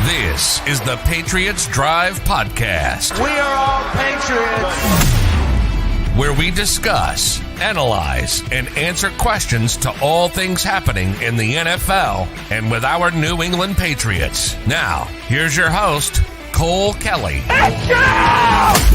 This is the Patriots Drive Podcast. We are all Patriots. Where we discuss, analyze, and answer questions to all things happening in the NFL and with our New England Patriots. Now, here's your host, Cole Kelly. Let's go!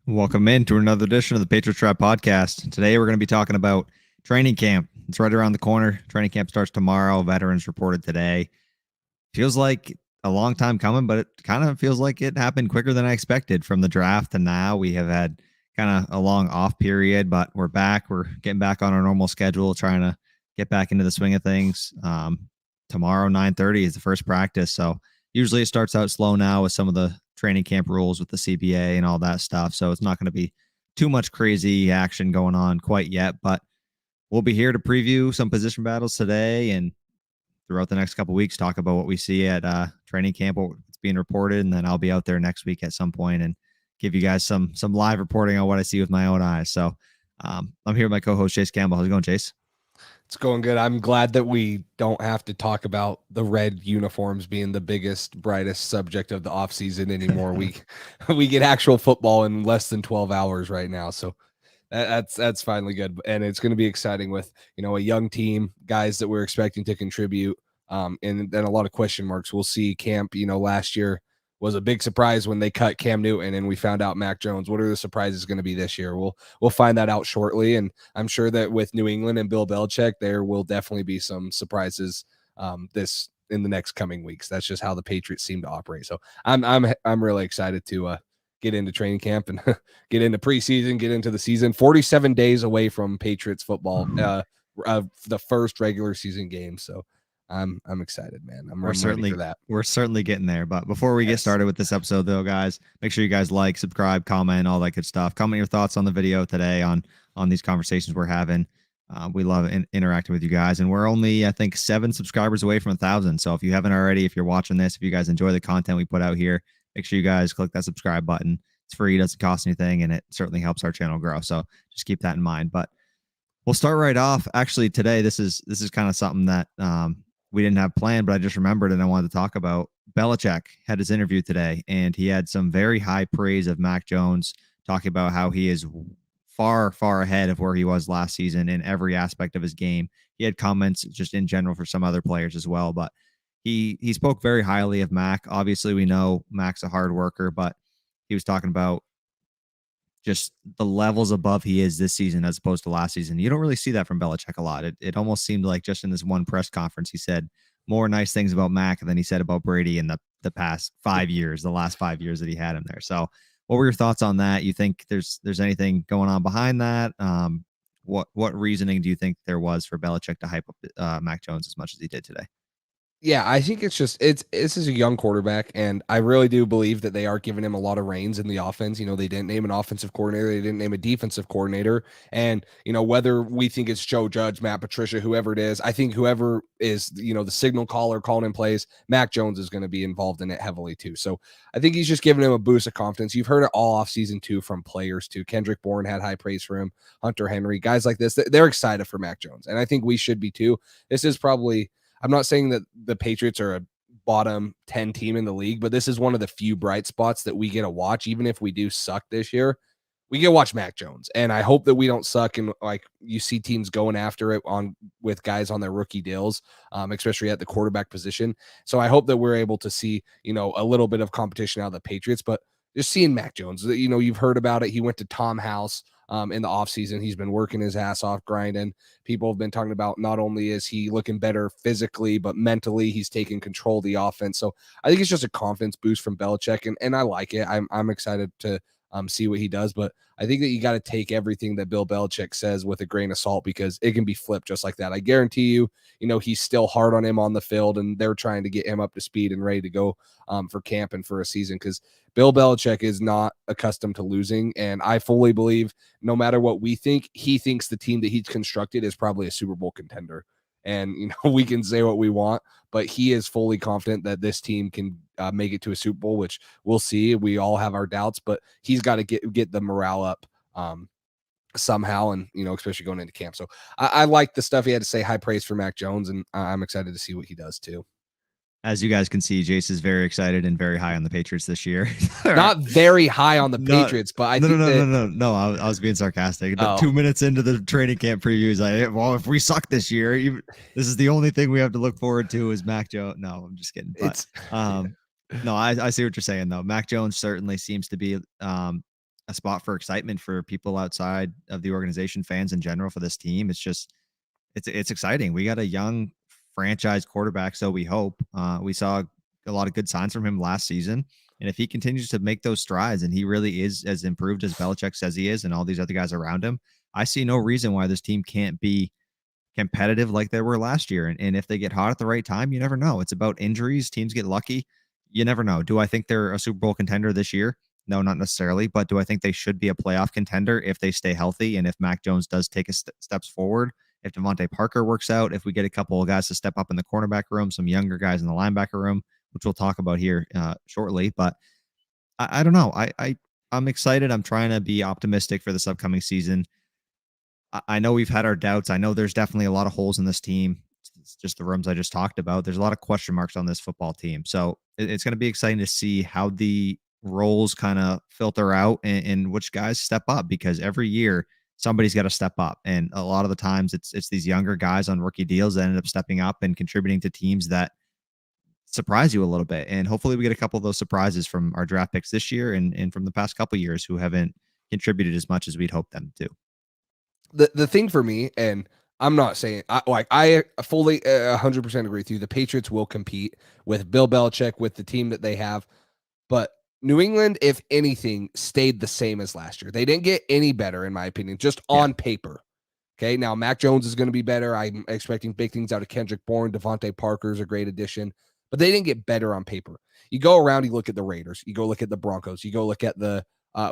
Welcome into another edition of the Patriots Drive Podcast. Today we're going to be talking about training camp. It's right around the corner. Training camp starts tomorrow. Veterans reported today. Feels like a long time coming, but it kind of feels like it happened quicker than I expected. From the draft to now, we have had kind of a long off period, but we're back. We're getting back on our normal schedule, trying to get back into the swing of things. Tomorrow, 9:30 is the first practice. So usually it starts out slow now with some of the training camp rules with the CBA and all that stuff. So it's not going to be too much crazy action going on quite yet, but we'll be here to preview some position battles today and throughout the next couple of weeks, talk about what we see at training camp, what's being reported. And then I'll be out there next week at some point and give you guys some live reporting on what I see with my own eyes. So I'm here with my co-host, Chase Campbell. How's it going, Chase? It's going good. I'm glad that we don't have to talk about the red uniforms being the biggest, brightest subject of the offseason anymore. we get actual football in less than 12 hours right now. So that's finally good. And it's going to be exciting with, a young team, guys that we're expecting to contribute. And then a lot of question marks. We'll see camp, last year was a big surprise when they cut Cam Newton and we found out Mac Jones. What are the surprises going to be this year? We'll find that out shortly. And I'm sure that with New England and Bill Belichick, there will definitely be some surprises in the next coming weeks. That's just how the Patriots seem to operate. So I'm really excited to get into training camp and get into preseason, get into the season. 47 days away from Patriots football, the first regular season game. So I'm excited, man. We're ready for that. We're certainly getting there. But before we get started with this episode, though, guys, make sure you guys like, subscribe, comment, all that good stuff. Comment your thoughts on the video today on these conversations we're having. We love interacting with you guys, and we're only, I think, 7 subscribers away from 1,000. So if you haven't already, if you're watching this, if you guys enjoy the content we put out here, make sure you guys click that subscribe button. It's free, doesn't cost anything, and it certainly helps our channel grow. So just keep that in mind. But we'll start right off. Actually, today this is kind of something that we didn't have planned, but I just remembered and I wanted to talk about. Belichick had his interview today, and he had some very high praise of Mac Jones, talking about how he is far, far ahead of where he was last season in every aspect of his game. He had comments just in general for some other players as well, but he spoke very highly of Mac. Obviously, we know Mac's a hard worker, but he was talking about just the levels above he is this season as opposed to last season. You don't really see that from Belichick a lot. It almost seemed like just in this one press conference, he said more nice things about Mac than he said about Brady in the past 5 years, the last 5 years that he had him there. So what were your thoughts on that? You think there's anything going on behind that? What reasoning do you think there was for Belichick to hype up Mac Jones as much as he did today? Yeah, I think this is a young quarterback, and I really do believe that they are giving him a lot of reins in the offense. They didn't name an offensive coordinator, they didn't name a defensive coordinator, and whether we think it's Joe Judge, Matt Patricia, whoever it is, I think whoever is the signal caller calling in plays, Mac Jones is going to be involved in it heavily too. So I think he's just giving him a boost of confidence. You've heard it all off season too from players too. Kendrick Bourne had high praise for him, Hunter Henry, guys like this. They're excited for Mac Jones, and I think we should be too. This is probably. I'm not saying that the Patriots are a bottom 10 team in the league, but this is one of the few bright spots that we get to watch. Even if we do suck this year, we get to watch Mac Jones. And I hope that we don't suck. And like you see teams going after it with guys on their rookie deals, especially at the quarterback position. So I hope that we're able to see, a little bit of competition out of the Patriots, but just seeing Mac Jones, you've heard about it. He went to Tom House. In the offseason, he's been working his ass off, grinding. People have been talking about not only is he looking better physically, but mentally he's taking control of the offense. So I think it's just a confidence boost from Belichick, and I like it. I'm excited to see what he does, but I think that you got to take everything that Bill Belichick says with a grain of salt because it can be flipped just like that. I guarantee you, he's still hard on him on the field, and they're trying to get him up to speed and ready to go for camp and for a season because Bill Belichick is not accustomed to losing, and I fully believe no matter what we think, he thinks the team that he's constructed is probably a Super Bowl contender. And, we can say what we want, but he is fully confident that this team can make it to a Super Bowl, which we'll see. We all have our doubts, but he's got to get the morale up somehow, and especially going into camp. So I like the stuff he had to say. High praise for Mac Jones, and I'm excited to see what he does too. As you guys can see, Jace is very excited and very high on the Patriots this year. Not very high on the Patriots, but I think no. I was being sarcastic. 2 minutes into the training camp previews, well, if we suck this year, this is the only thing we have to look forward to is Mac Jones. No, I'm just kidding. But no, I see what you're saying though. Mac Jones certainly seems to be a spot for excitement for people outside of the organization, fans in general for this team. It's exciting. We got a young franchise quarterback, so we hope. We saw a lot of good signs from him last season, and if he continues to make those strides and he really is as improved as Belichick says he is and all these other guys around him, I see no reason why this team can't be competitive like they were last year. And if they get hot at the right time, you never know. It's about injuries. Teams get lucky. You never know. Do I think they're a Super Bowl contender this year? No, not necessarily. But do I think they should be a playoff contender if they stay healthy and if Mac Jones does take steps forward? If Devontae Parker works out, if we get a couple of guys to step up in the cornerback room, some younger guys in the linebacker room, which we'll talk about here shortly. But I don't know. I'm excited. I'm trying to be optimistic for this upcoming season. I know we've had our doubts. I know there's definitely a lot of holes in this team. It's just the rooms I just talked about. There's a lot of question marks on this football team. So it's going to be exciting to see how the roles kind of filter out and which guys step up, because every year somebody's got to step up. And a lot of the times it's these younger guys on rookie deals that end up stepping up and contributing to teams that surprise you a little bit. And hopefully we get a couple of those surprises from our draft picks this year and from the past couple of years who haven't contributed as much as we'd hoped them to. The thing for me, and I'm not saying I fully 100% agree with you. The Patriots will compete with Bill Belichick, with the team that they have, but New England, if anything, stayed the same as last year. They didn't get any better, in my opinion, just on paper. Okay, now Mac Jones is going to be better. I'm expecting big things out of Kendrick Bourne. Devontae Parker is a great addition, but they didn't get better on paper. You go around, you look at the Raiders, you go look at the Broncos, you go look at the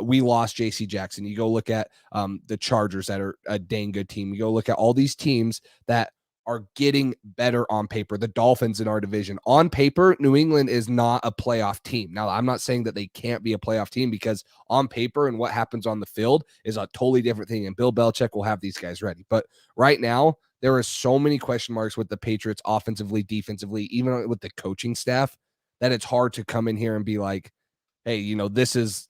we lost J.C. Jackson. You go look at the Chargers that are a dang good team. You go look at all these teams that are getting better on paper. The Dolphins in our division. On paper, New England is not a playoff team. Now, I'm not saying that they can't be a playoff team, because on paper and what happens on the field is a totally different thing, and Bill Belichick will have these guys ready. But right now, there are so many question marks with the Patriots offensively, defensively, even with the coaching staff, that it's hard to come in here and be like, hey, this is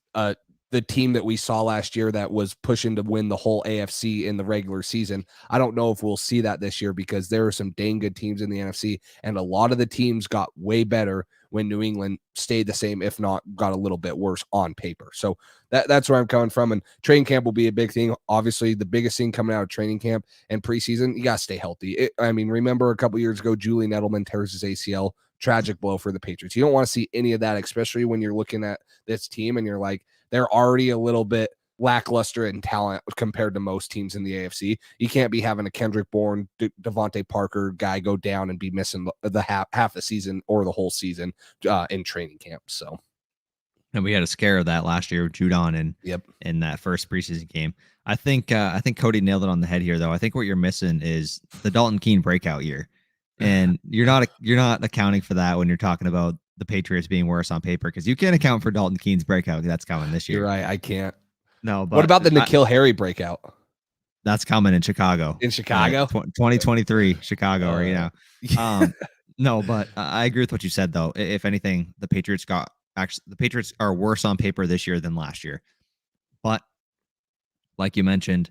the team that we saw last year that was pushing to win the whole AFC in the regular season. I don't know if we'll see that this year, because there are some dang good teams in the NFC, and a lot of the teams got way better when New England stayed the same, if not got a little bit worse on paper. So that's where I'm coming from. And training camp will be a big thing. Obviously, the biggest thing coming out of training camp and preseason, you got to stay healthy. Remember a couple years ago, Julian Edelman tears his ACL. Tragic blow for the Patriots. You don't want to see any of that, especially when you're looking at this team and you're like, they're already a little bit lackluster in talent compared to most teams in the AFC. You can't be having a Kendrick Bourne, Devontae Parker guy go down and be missing the half the season or the whole season in training camp. So, and we had a scare of that last year with Judon in that first preseason game. I think Cody nailed it on the head here, though. I think what you're missing is the Dalton Keene breakout year, and you're not accounting for that when you're talking about the Patriots being worse on paper, because you can't account for Dalton Keene's breakout. That's coming this year. You're right. I can't. No, but what about the N'Keal Harry breakout? That's coming in Chicago. 2023 Chicago right now. No, but I agree with what you said, though. If anything, the Patriots are worse on paper this year than last year. But like you mentioned,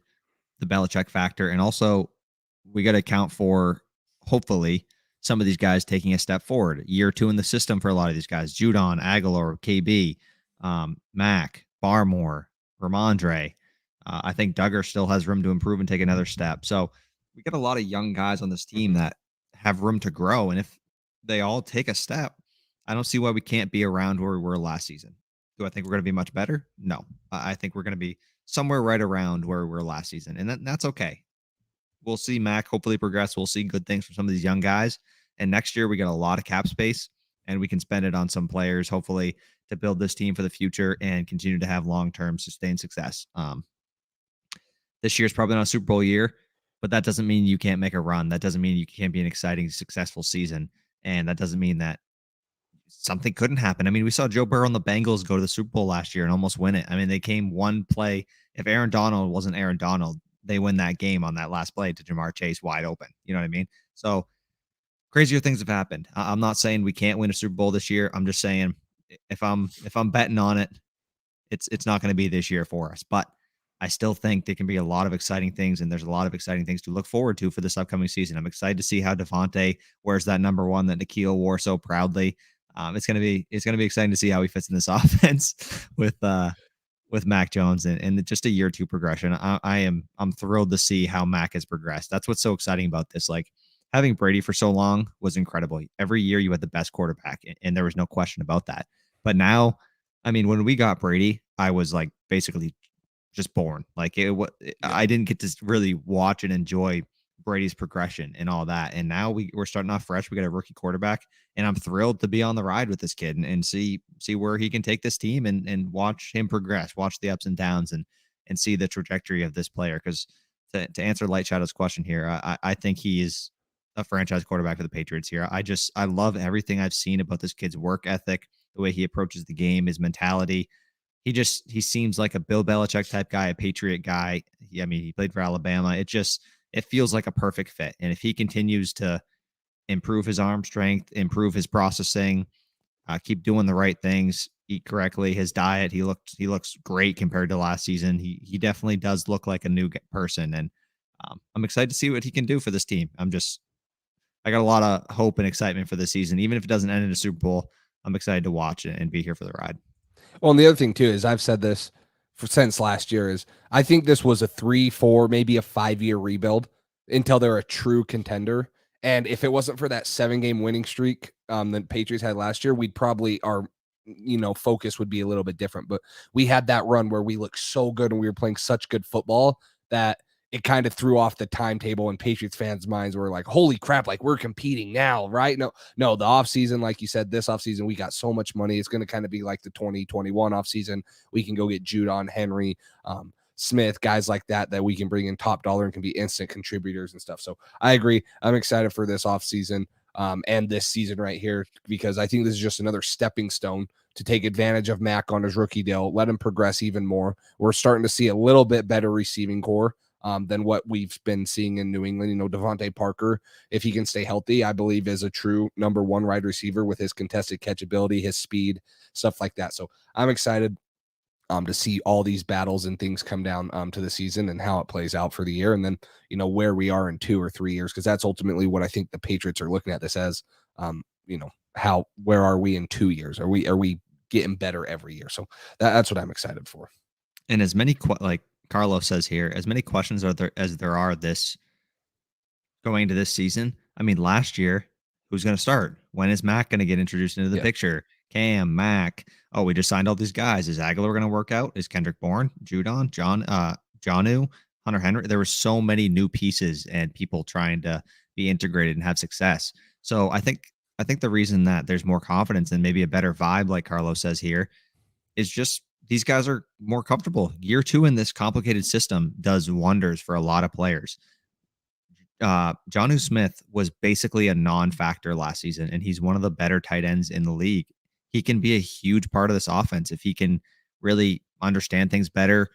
the Belichick factor, and also we got to account for, hopefully, some of these guys taking a step forward. Year 2 in the system for a lot of these guys. Judon, Aguilar, KB, Mac, Barmore, Ramondre. I think Duggar still has room to improve and take another step. So we got a lot of young guys on this team that have room to grow. And if they all take a step, I don't see why we can't be around where we were last season. Do I think we're going to be much better? No. I think we're going to be somewhere right around where we were last season. And that's okay. We'll see Mac hopefully progress. We'll see good things from some of these young guys. And next year we got a lot of cap space, and we can spend it on some players, hopefully, to build this team for the future and continue to have long-term sustained success. This year's probably not a Super Bowl year, but that doesn't mean you can't make a run. That doesn't mean you can't be an exciting, successful season. And that doesn't mean that something couldn't happen. I mean, we saw Joe Burrow and the Bengals go to the Super Bowl last year and almost win it. I mean, they came one play. If Aaron Donald wasn't Aaron Donald, they win that game on that last play to Jamar Chase wide open. You know what I mean? So crazier things have happened. I'm not saying we can't win a Super Bowl this year. I'm just saying if I'm betting on it, it's not going to be this year for us. But I still think there can be a lot of exciting things, and there's a lot of exciting things to look forward to for this upcoming season. I'm excited to see how Devontae wears that number one that Nikhil wore so proudly. It's gonna be exciting to see how he fits in this offense with Mac Jones and just a year two progression. I'm thrilled to see how Mac has progressed. That's what's so exciting about this. Like having Brady for so long was incredible. Every year you had the best quarterback, and there was no question about that. But now, I mean, when we got Brady, I was like basically just born. Like I didn't get to really watch and enjoy Brady's progression and all that. And now we're starting off fresh. We got a rookie quarterback, and I'm thrilled to be on the ride with this kid and see where he can take this team and watch him progress, watch the ups and downs and see the trajectory of this player. Because to answer Light Shadow's question here, I think he is a franchise quarterback for the Patriots here. I love everything I've seen about this kid's work ethic, the way he approaches the game, his mentality. He seems like a Bill Belichick type guy, a Patriot guy. I mean, he played for Alabama. It feels like a perfect fit. And if he continues to improve his arm strength, improve his processing, keep doing the right things, eat correctly, his diet, he looks great compared to last season. He definitely does look like a new person, and I'm excited to see what he can do for this team. I got a lot of hope and excitement for this season, even if it doesn't end in a Super Bowl. I'm excited to watch it and be here for the ride. Well, and the other thing too is I've said this since last year is I think this was a 3, 4, maybe a 5-year rebuild until they're a true contender. And if it wasn't for that 7-game winning streak that Patriots had last year, we'd probably focus would be a little bit different. But we had that run where we looked so good and we were playing such good football that it kind of threw off the timetable, and Patriots fans' minds were like, holy crap, like we're competing now, right? No, the offseason, like you said, this offseason, we got so much money. It's going to kind of be like the 2021 offseason. We can go get Judon, Henry, Smith, guys like that we can bring in top dollar and can be instant contributors and stuff. So I agree. I'm excited for this offseason and this season right here, because I think this is just another stepping stone to take advantage of Mac on his rookie deal, let him progress even more. We're starting to see a little bit better receiving core than what we've been seeing in New England. Devontae Parker, if he can stay healthy, I believe is a true number one wide receiver with his contested catch ability, his speed, stuff like that. So I'm excited to see all these battles and things come down to the season and how it plays out for the year. And then, where we are in 2 or 3 years, because that's ultimately what I think the Patriots are looking at this as, where are we in 2 years? Are we getting better every year? So that's what I'm excited for. And as many, like Carlos says here, as many questions as there are this going into this season. I mean, last year, who's going to start? When is Mac going to get introduced into the picture? Cam, Mac. Oh, we just signed all these guys. Is Aguilar going to work out? Is Kendrick Bourne, Judon, Jonnu, Hunter Henry? There were so many new pieces and people trying to be integrated and have success. So I think the reason that there's more confidence and maybe a better vibe, like Carlos says here, is just these guys are more comfortable. Year 2 in this complicated system does wonders for a lot of players. Jonnu Smith was basically a non-factor last season, and he's one of the better tight ends in the league. He can be a huge part of this offense if he can really understand things better.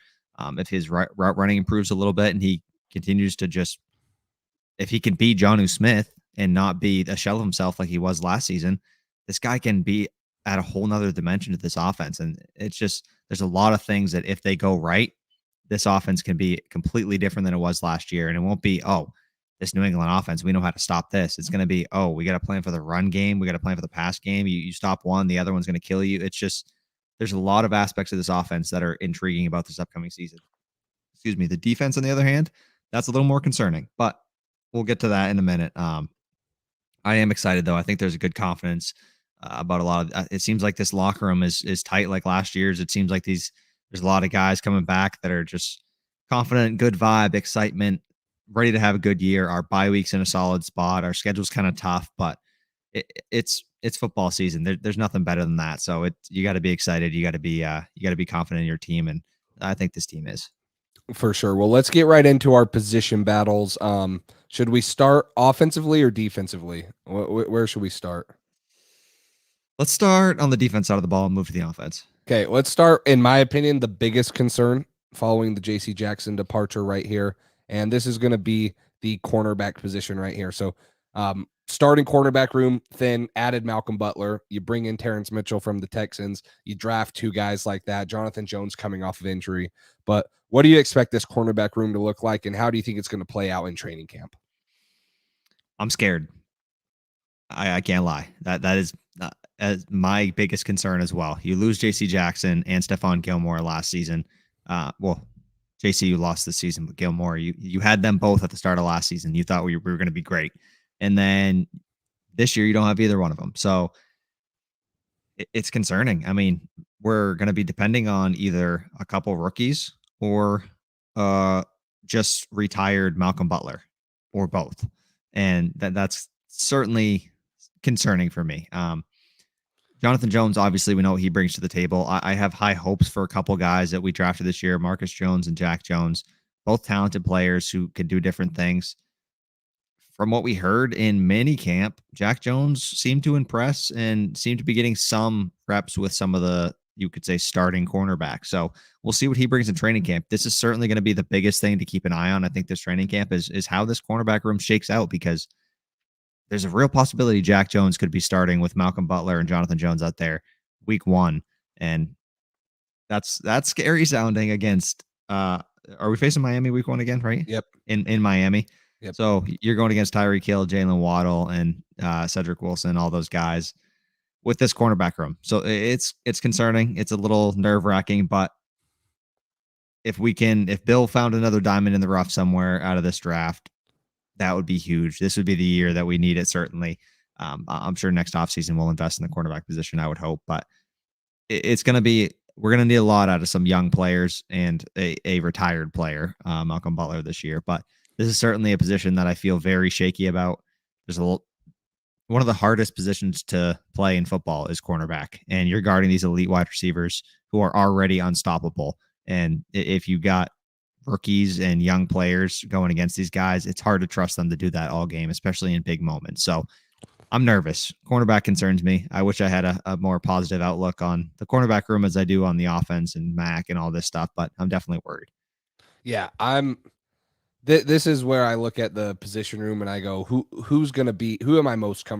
If his route running improves a little bit and he continues to if he can be Jonnu Smith and not be a shell of himself like he was last season, this guy can be at a whole nother dimension to this offense. And it's just, there's a lot of things that if they go right, this offense can be completely different than it was last year. And it won't be, oh, this New England offense, we know how to stop this. It's going to be, oh, we got to plan for the run game. We got to plan for the pass game. You stop one, the other one's going to kill you. It's just, there's a lot of aspects of this offense that are intriguing about this upcoming season. Excuse me. The defense, on the other hand, that's a little more concerning, but we'll get to that in a minute. I am excited though. I think there's a good confidence about a lot of, it seems like this locker room is tight like last year's. It seems like there's a lot of guys coming back that are just confident, good vibe, excitement, ready to have a good year. Our bye week's in a solid spot. Our schedule's kind of tough, but it's football season. There's nothing better than that. So you got to be excited. You got to be confident in your team, and I think this team is. For sure. Well, let's get right into our position battles. Should we start offensively or defensively? Where should we start? Let's start on the defense side of the ball and move to the offense. Okay, let's start, in my opinion, the biggest concern following the J.C. Jackson departure right here. And this is going to be the cornerback position right here. So starting cornerback room, thin, added Malcolm Butler. You bring in Terrence Mitchell from the Texans. You draft two guys like that. Jonathan Jones coming off of injury. But what do you expect this cornerback room to look like, and how do you think it's going to play out in training camp? I'm scared. I can't lie. That is as my biggest concern as well. You lose J.C. Jackson and Stephon Gilmore last season. Well, JC, you lost this season, but Gilmore, you had them both at the start of last season. You thought we were going to be great, and then this year you don't have either one of them. So it's concerning. I mean, we're going to be depending on either a couple rookies or just retired Malcolm Butler, or both, and that's certainly concerning for me. Jonathan Jones, obviously, we know what he brings to the table. I have high hopes for a couple guys that we drafted this year, Marcus Jones and Jack Jones, both talented players who can do different things. From what we heard in mini camp, Jack Jones seemed to impress and seemed to be getting some reps with some of the, you could say, starting cornerbacks. So we'll see what he brings in training camp. This is certainly going to be the biggest thing to keep an eye on. I think this training camp is how this cornerback room shakes out, because there's a real possibility Jack Jones could be starting with Malcolm Butler and Jonathan Jones out there week 1. And that's scary sounding against, are we facing Miami week 1 again, right? Yep. In Miami. Yep. So you're going against Tyreek Hill, Jalen Waddle, and Cedric Wilson, all those guys with this cornerback room. So it's concerning. It's a little nerve-wracking, but if Bill found another diamond in the rough somewhere out of this draft, that would be huge. This would be the year that we need it, certainly. I'm sure next offseason we'll invest in the cornerback position, I would hope. But we're going to need a lot out of some young players and a retired player, Malcolm Butler, this year. But this is certainly a position that I feel very shaky about. One of the hardest positions to play in football is cornerback, and you're guarding these elite wide receivers who are already unstoppable. And if you got rookies and young players going against these guys, it's hard to trust them to do that all game, especially in big moments. So I'm nervous. Cornerback concerns me. I wish I had a more positive outlook on the cornerback room as I do on the offense and Mac and all this stuff, but I'm definitely worried. Yeah, this is where I look at the position room and I go, who am I most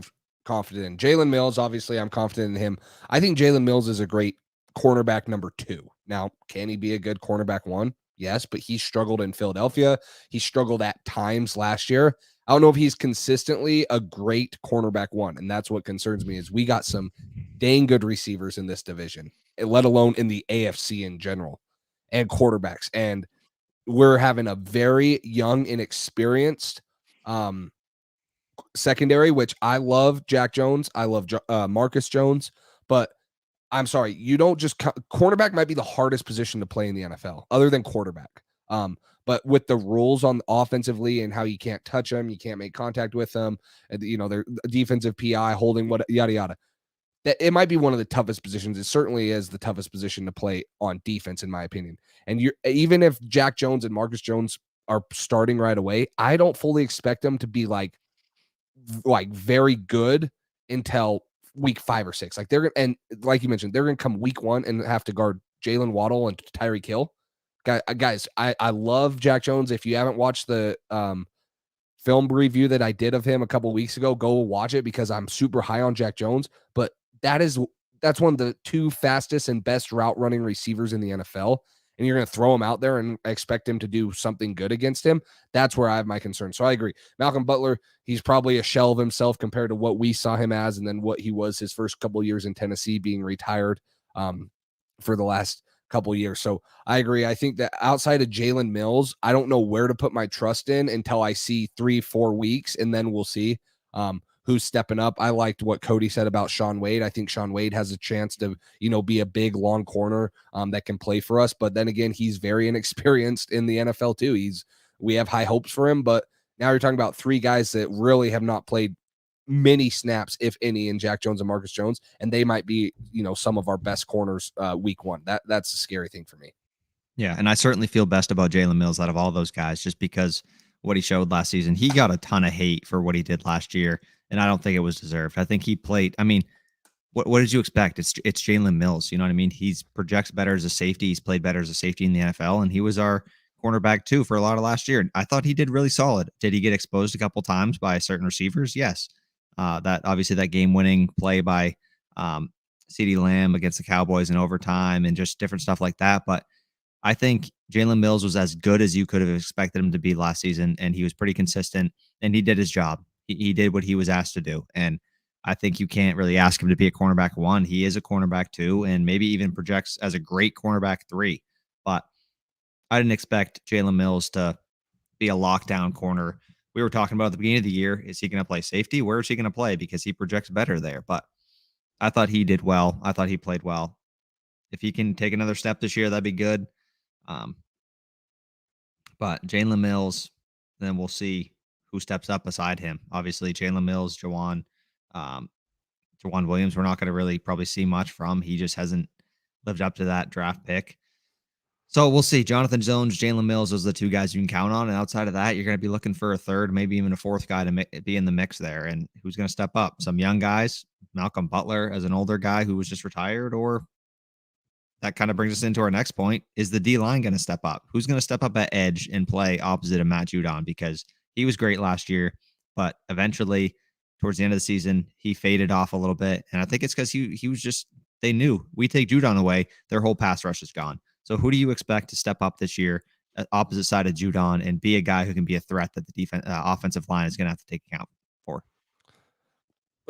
confident in? Jalen Mills, obviously, I'm confident in him. I think Jalen Mills is a great cornerback number 2. Now, can he be a good cornerback 1? Yes, but he struggled in Philadelphia. He struggled at times last year. I don't know if he's consistently a great cornerback 1, and that's what concerns me. Is we got some dang good receivers in this division, let alone in the AFC in general, and quarterbacks. And we're having a very young, inexperienced secondary, which I love Jack Jones. I love Marcus Jones, but I'm sorry, you don't just cornerback might be the hardest position to play in the NFL other than quarterback. But with the rules on offensively and how you can't touch them, you can't make contact with them, and their defensive PI holding, what yada yada. That it might be one of the toughest positions. It certainly is the toughest position to play on defense, in my opinion. And even if Jack Jones and Marcus Jones are starting right away, I don't fully expect them to be like very good until week 5 or 6. Like and like you mentioned, they're gonna come week 1 and have to guard Jalen Waddle and Tyreek Hill. Guys, I love Jack Jones. If you haven't watched the film review that I did of him a couple weeks ago, go watch it, because I'm super high on Jack Jones. But that's one of the 2 fastest and best route running receivers in the NFL. And you're going to throw him out there and expect him to do something good against him. That's where I have my concern. So I agree. Malcolm Butler, he's probably a shell of himself compared to what we saw him as, and then what he was his first couple of years in Tennessee, being retired for the last couple of years. So I agree. I think that outside of Jalen Mills, I don't know where to put my trust in until I see 3-4 weeks, and then we'll see who's stepping up. I liked what Cody said about Shaun Wade. I think Shaun Wade has a chance to, be a big long corner that can play for us. But then again, he's very inexperienced in the NFL too. We have high hopes for him, but now you're talking about 3 guys that really have not played many snaps, if any, in Jack Jones and Marcus Jones, and they might be, some of our best corners week 1. That's a scary thing for me. Yeah, and I certainly feel best about Jalen Mills out of all those guys, just because what he showed last season. He got a ton of hate for what he did last year, and I don't think it was deserved. I think he played. I mean, what did you expect? It's Jalen Mills. You know what I mean? He's projects better as a safety. He's played better as a safety in the NFL, and he was our cornerback too for a lot of last year. I thought he did really solid. Did he get exposed a couple times by certain receivers? Yes. That obviously that game-winning play by CeeDee Lamb against the Cowboys in overtime and just different stuff like that. But I think Jalen Mills was as good as you could have expected him to be last season, and he was pretty consistent, and he did his job. He did what he was asked to do, and I think you can't really ask him to be a cornerback 1. He is a cornerback 2, and maybe even projects as a great cornerback 3. But I didn't expect Jalen Mills to be a lockdown corner. We were talking about at the beginning of the year, is he going to play safety? Where is he going to play? Because he projects better there. But I thought he did well. I thought he played well. If he can take another step this year, that'd be good. But Jalen Mills, then we'll see who steps up beside him. Obviously, Jalen Mills, Jawan Williams, we're not going to really probably see much from. He just hasn't lived up to that draft pick. So we'll see. Jonathan Jones, Jalen Mills, those are the 2 guys you can count on. And outside of that, you're going to be looking for a third, maybe even a 4th guy to be in the mix there. And who's going to step up? Some young guys, Malcolm Butler as an older guy who was just retired, or that kind of brings us into our next point. Is the D-line going to step up? Who's going to step up at edge and play opposite of Matt Judon? Because he was great last year, but eventually towards the end of the season, he faded off a little bit. And I think it's because he was just, they knew we take Judon away, their whole pass rush is gone. So who do you expect to step up this year at opposite side of Judon and be a guy who can be a threat that the offensive line is going to have to take account for?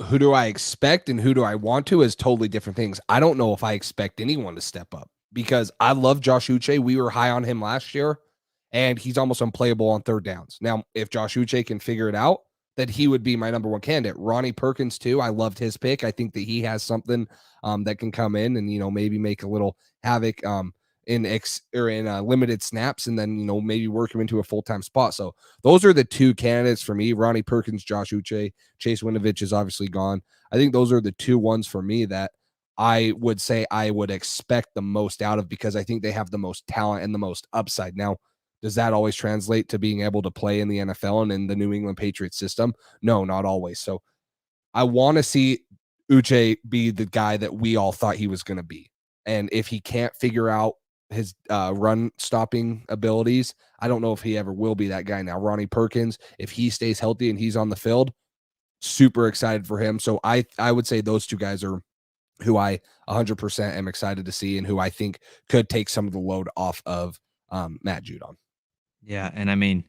Who do I expect and who do I want to is totally different things. I don't know if I expect anyone to step up because I love Josh Uche. We were high on him last year, and he's almost unplayable on third downs. Now, if Josh Uche can figure it out, that he would be my number 1 candidate. Ronnie Perkins too. I loved his pick. I think that he has something that can come in and, maybe make a little havoc in limited snaps, and then, maybe work him into a full-time spot. So those are the 2 candidates for me: Ronnie Perkins, Josh Uche. Chase Winovich is obviously gone. I think those are the 2 ones for me that I would say I would expect the most out of, because I think they have the most talent and the most upside. Now, does that always translate to being able to play in the NFL and in the New England Patriots system? No, not always. So I want to see Uche be the guy that we all thought he was going to be. And if he can't figure out his run stopping abilities, I don't know if he ever will be that guy. Now, Ronnie Perkins, if he stays healthy and he's on the field, super excited for him. So I would say those 2 guys are who I 100% am excited to see and who I think could take some of the load off of Matt Judon. Yeah, and I mean,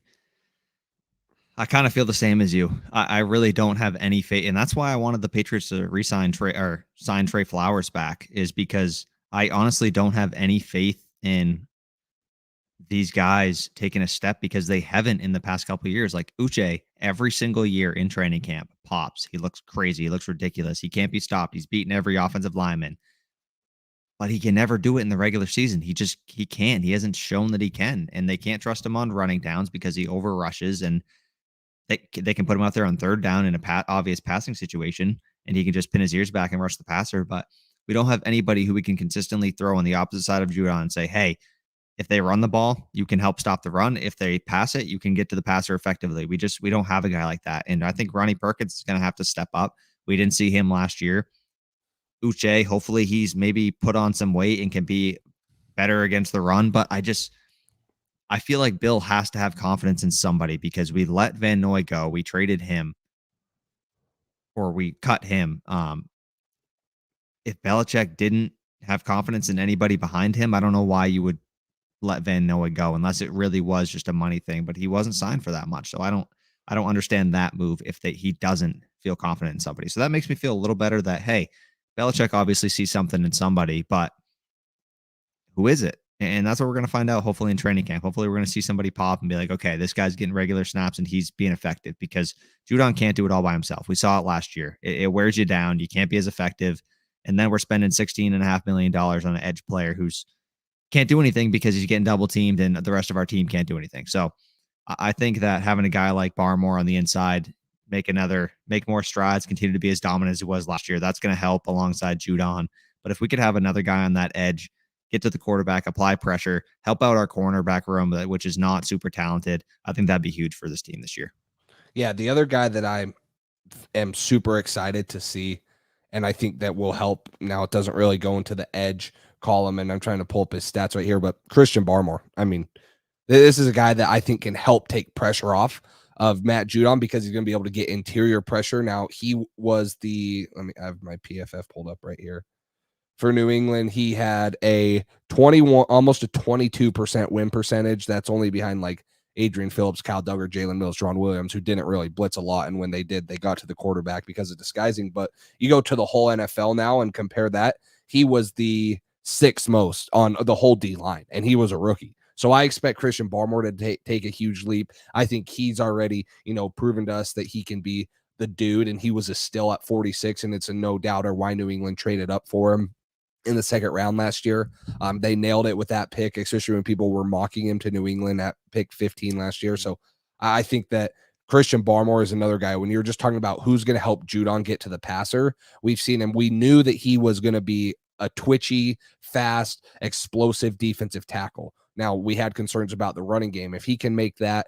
I kind of feel the same as you. I really don't have any faith, and that's why I wanted the Patriots to sign Trey Flowers back, is because I honestly don't have any faith in these guys taking a step, because they haven't in the past couple of years. Like Uche, every single year in training camp, pops. He looks crazy. He looks ridiculous. He can't be stopped. He's beaten every offensive lineman. But he can never do it in the regular season. He can't. He hasn't shown that he can. And they can't trust him on running downs because he over rushes, and they can put him out there on third down in a obvious passing situation, and he can just pin his ears back and rush the passer. But we don't have anybody who we can consistently throw on the opposite side of Judon and say, hey, if they run the ball, you can help stop the run. If they pass it, you can get to the passer effectively. We don't have a guy like that. And I think Ronnie Perkins is going to have to step up. We didn't see him last year. Uche, hopefully he's maybe put on some weight and can be better against the run. But I feel like Bill has to have confidence in somebody, because we let Van Noy go. We traded him, or we cut him. If Belichick didn't have confidence in anybody behind him, I don't know why you would let Van Noy go, unless it really was just a money thing. But he wasn't signed for that much. So I don't understand that move if he doesn't feel confident in somebody. So that makes me feel a little better that, hey, Belichick obviously sees something in somebody, but who is it? And that's what we're going to find out, hopefully, in training camp. Hopefully, we're going to see somebody pop and be like, okay, this guy's getting regular snaps and he's being effective, because Judon can't do it all by himself. We saw it last year. It wears you down. You can't be as effective. And then we're spending $16.5 million on an edge player who's can't do anything because he's getting double teamed and the rest of our team can't do anything. So I think that having a guy like Barmore on the inside make more strides, continue to be as dominant as he was last year, that's going to help alongside Judon. But if we could have another guy on that edge, get to the quarterback, apply pressure, help out our cornerback room, which is not super talented, I think that'd be huge for this team this year. Yeah, the other guy that I am super excited to see, and I think that will help. Now, it doesn't really go into the edge column, and I'm trying to pull up his stats right here, but Christian Barmore, I mean, this is a guy that I think can help take pressure off of Matt Judon because he's going to be able to get interior pressure. Now, he was I have my PFF pulled up right here. For New England, he had a 21, almost a 22% win percentage. That's only behind like Adrian Phillips, Kyle Duggar, Jalen Mills, John Williams, who didn't really blitz a lot. And when they did, they got to the quarterback because of disguising. But you go to the whole NFL now and compare that. He was the sixth most on the whole D line, and he was a rookie. So I expect Christian Barmore to take a huge leap. I think he's already, proven to us that he can be the dude, and he was still at 46, and it's a no doubter why New England traded up for him in the second round last year. They nailed it with that pick, especially when people were mocking him to New England at pick 15 last year. So I think that Christian Barmore is another guy. When you're just talking about who's going to help Judon get to the passer, we've seen him. We knew that he was going to be a twitchy, fast, explosive defensive tackle. Now, we had concerns about the running game. If he can make that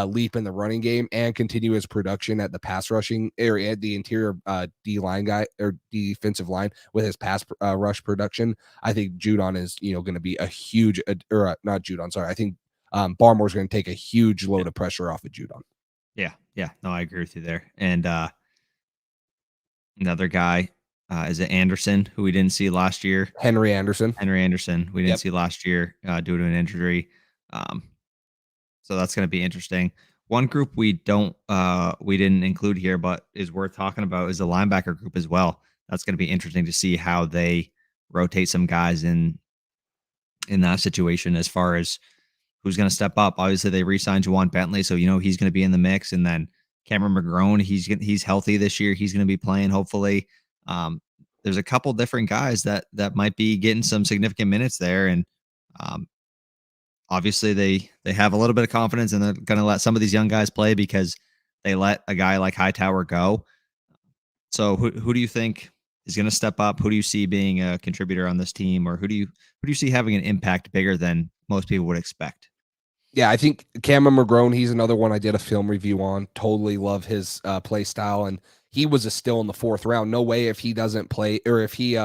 leap in the running game and continue his production at the pass rushing area, the interior D line guy or defensive line with his pass rush production, I think Judon is, going to be a huge, not Judon, sorry. I think Barmore's going to take a huge load of pressure off of Judon. Yeah. No, I agree with you there. And another guy, is it Anderson, who we didn't see last year? Henry Anderson. We didn't see last year due to an injury. So that's going to be interesting. One group we didn't include here, but is worth talking about is the linebacker group as well. That's going to be interesting to see how they rotate some guys in that situation as far as who's going to step up. Obviously, they re-signed Juwan Bentley, so he's going to be in the mix. And then Cameron McGrone, he's healthy this year. He's going to be playing hopefully. There's a couple different guys that might be getting some significant minutes there, and obviously they have a little bit of confidence, and they're going to let some of these young guys play because they let a guy like Hightower go. So who do you think is going to step up? Who do you see being a contributor on this team, or who do you see having an impact bigger than most people would expect? Yeah, I think Cameron McGrone, he's another one I did a film review on. Totally love his play style, and he was still in the fourth round. No way if he doesn't play, or if he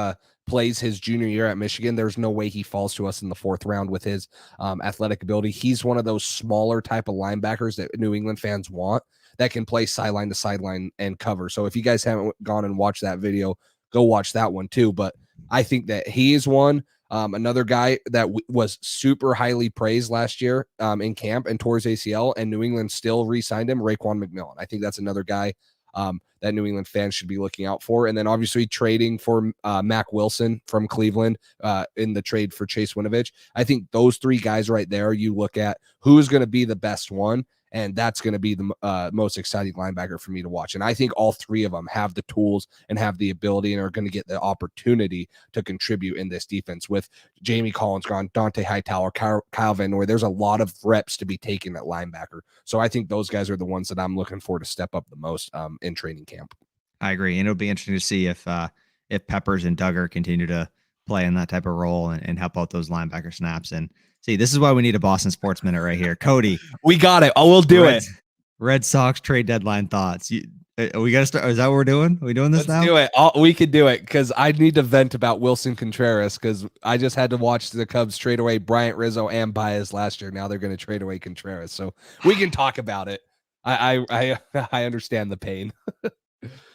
plays his junior year at Michigan, there's no way he falls to us in the fourth round with his athletic ability. He's one of those smaller type of linebackers that New England fans want that can play sideline to sideline and cover. So if you guys haven't gone and watched that video, go watch that one too. But I think that he is one. Another guy that was super highly praised last year in camp and tore his ACL, and New England still re-signed him, Raekwon McMillan. I think that's another guy that New England fans should be looking out for. And then obviously trading for Mac Wilson from Cleveland in the trade for Chase Winovich. I think those three guys right there, you look at who's going to be the best one, and that's going to be the most exciting linebacker for me to watch. And I think all three of them have the tools and have the ability and are going to get the opportunity to contribute in this defense with Jamie Collins gone, Dante Hightower, Kyle Van Noy. There's a lot of reps to be taken at linebacker. So I think those guys are the ones that I'm looking for to step up the most in training camp. I agree. And it'll be interesting to see if Peppers and Duggar continue to play in that type of role and help out those linebacker snaps. And see, this is why we need a Boston Sports Minute right here. Cody. We got it. Oh, we'll do it. Red Sox trade deadline thoughts. We got to start. Is that what we're doing? Are we doing this now? Let's do it. We could do it because I need to vent about Wilson Contreras because I just had to watch the Cubs trade away Bryant Rizzo and Baez last year. Now they're going to trade away Contreras. So we can talk about it. I understand the pain.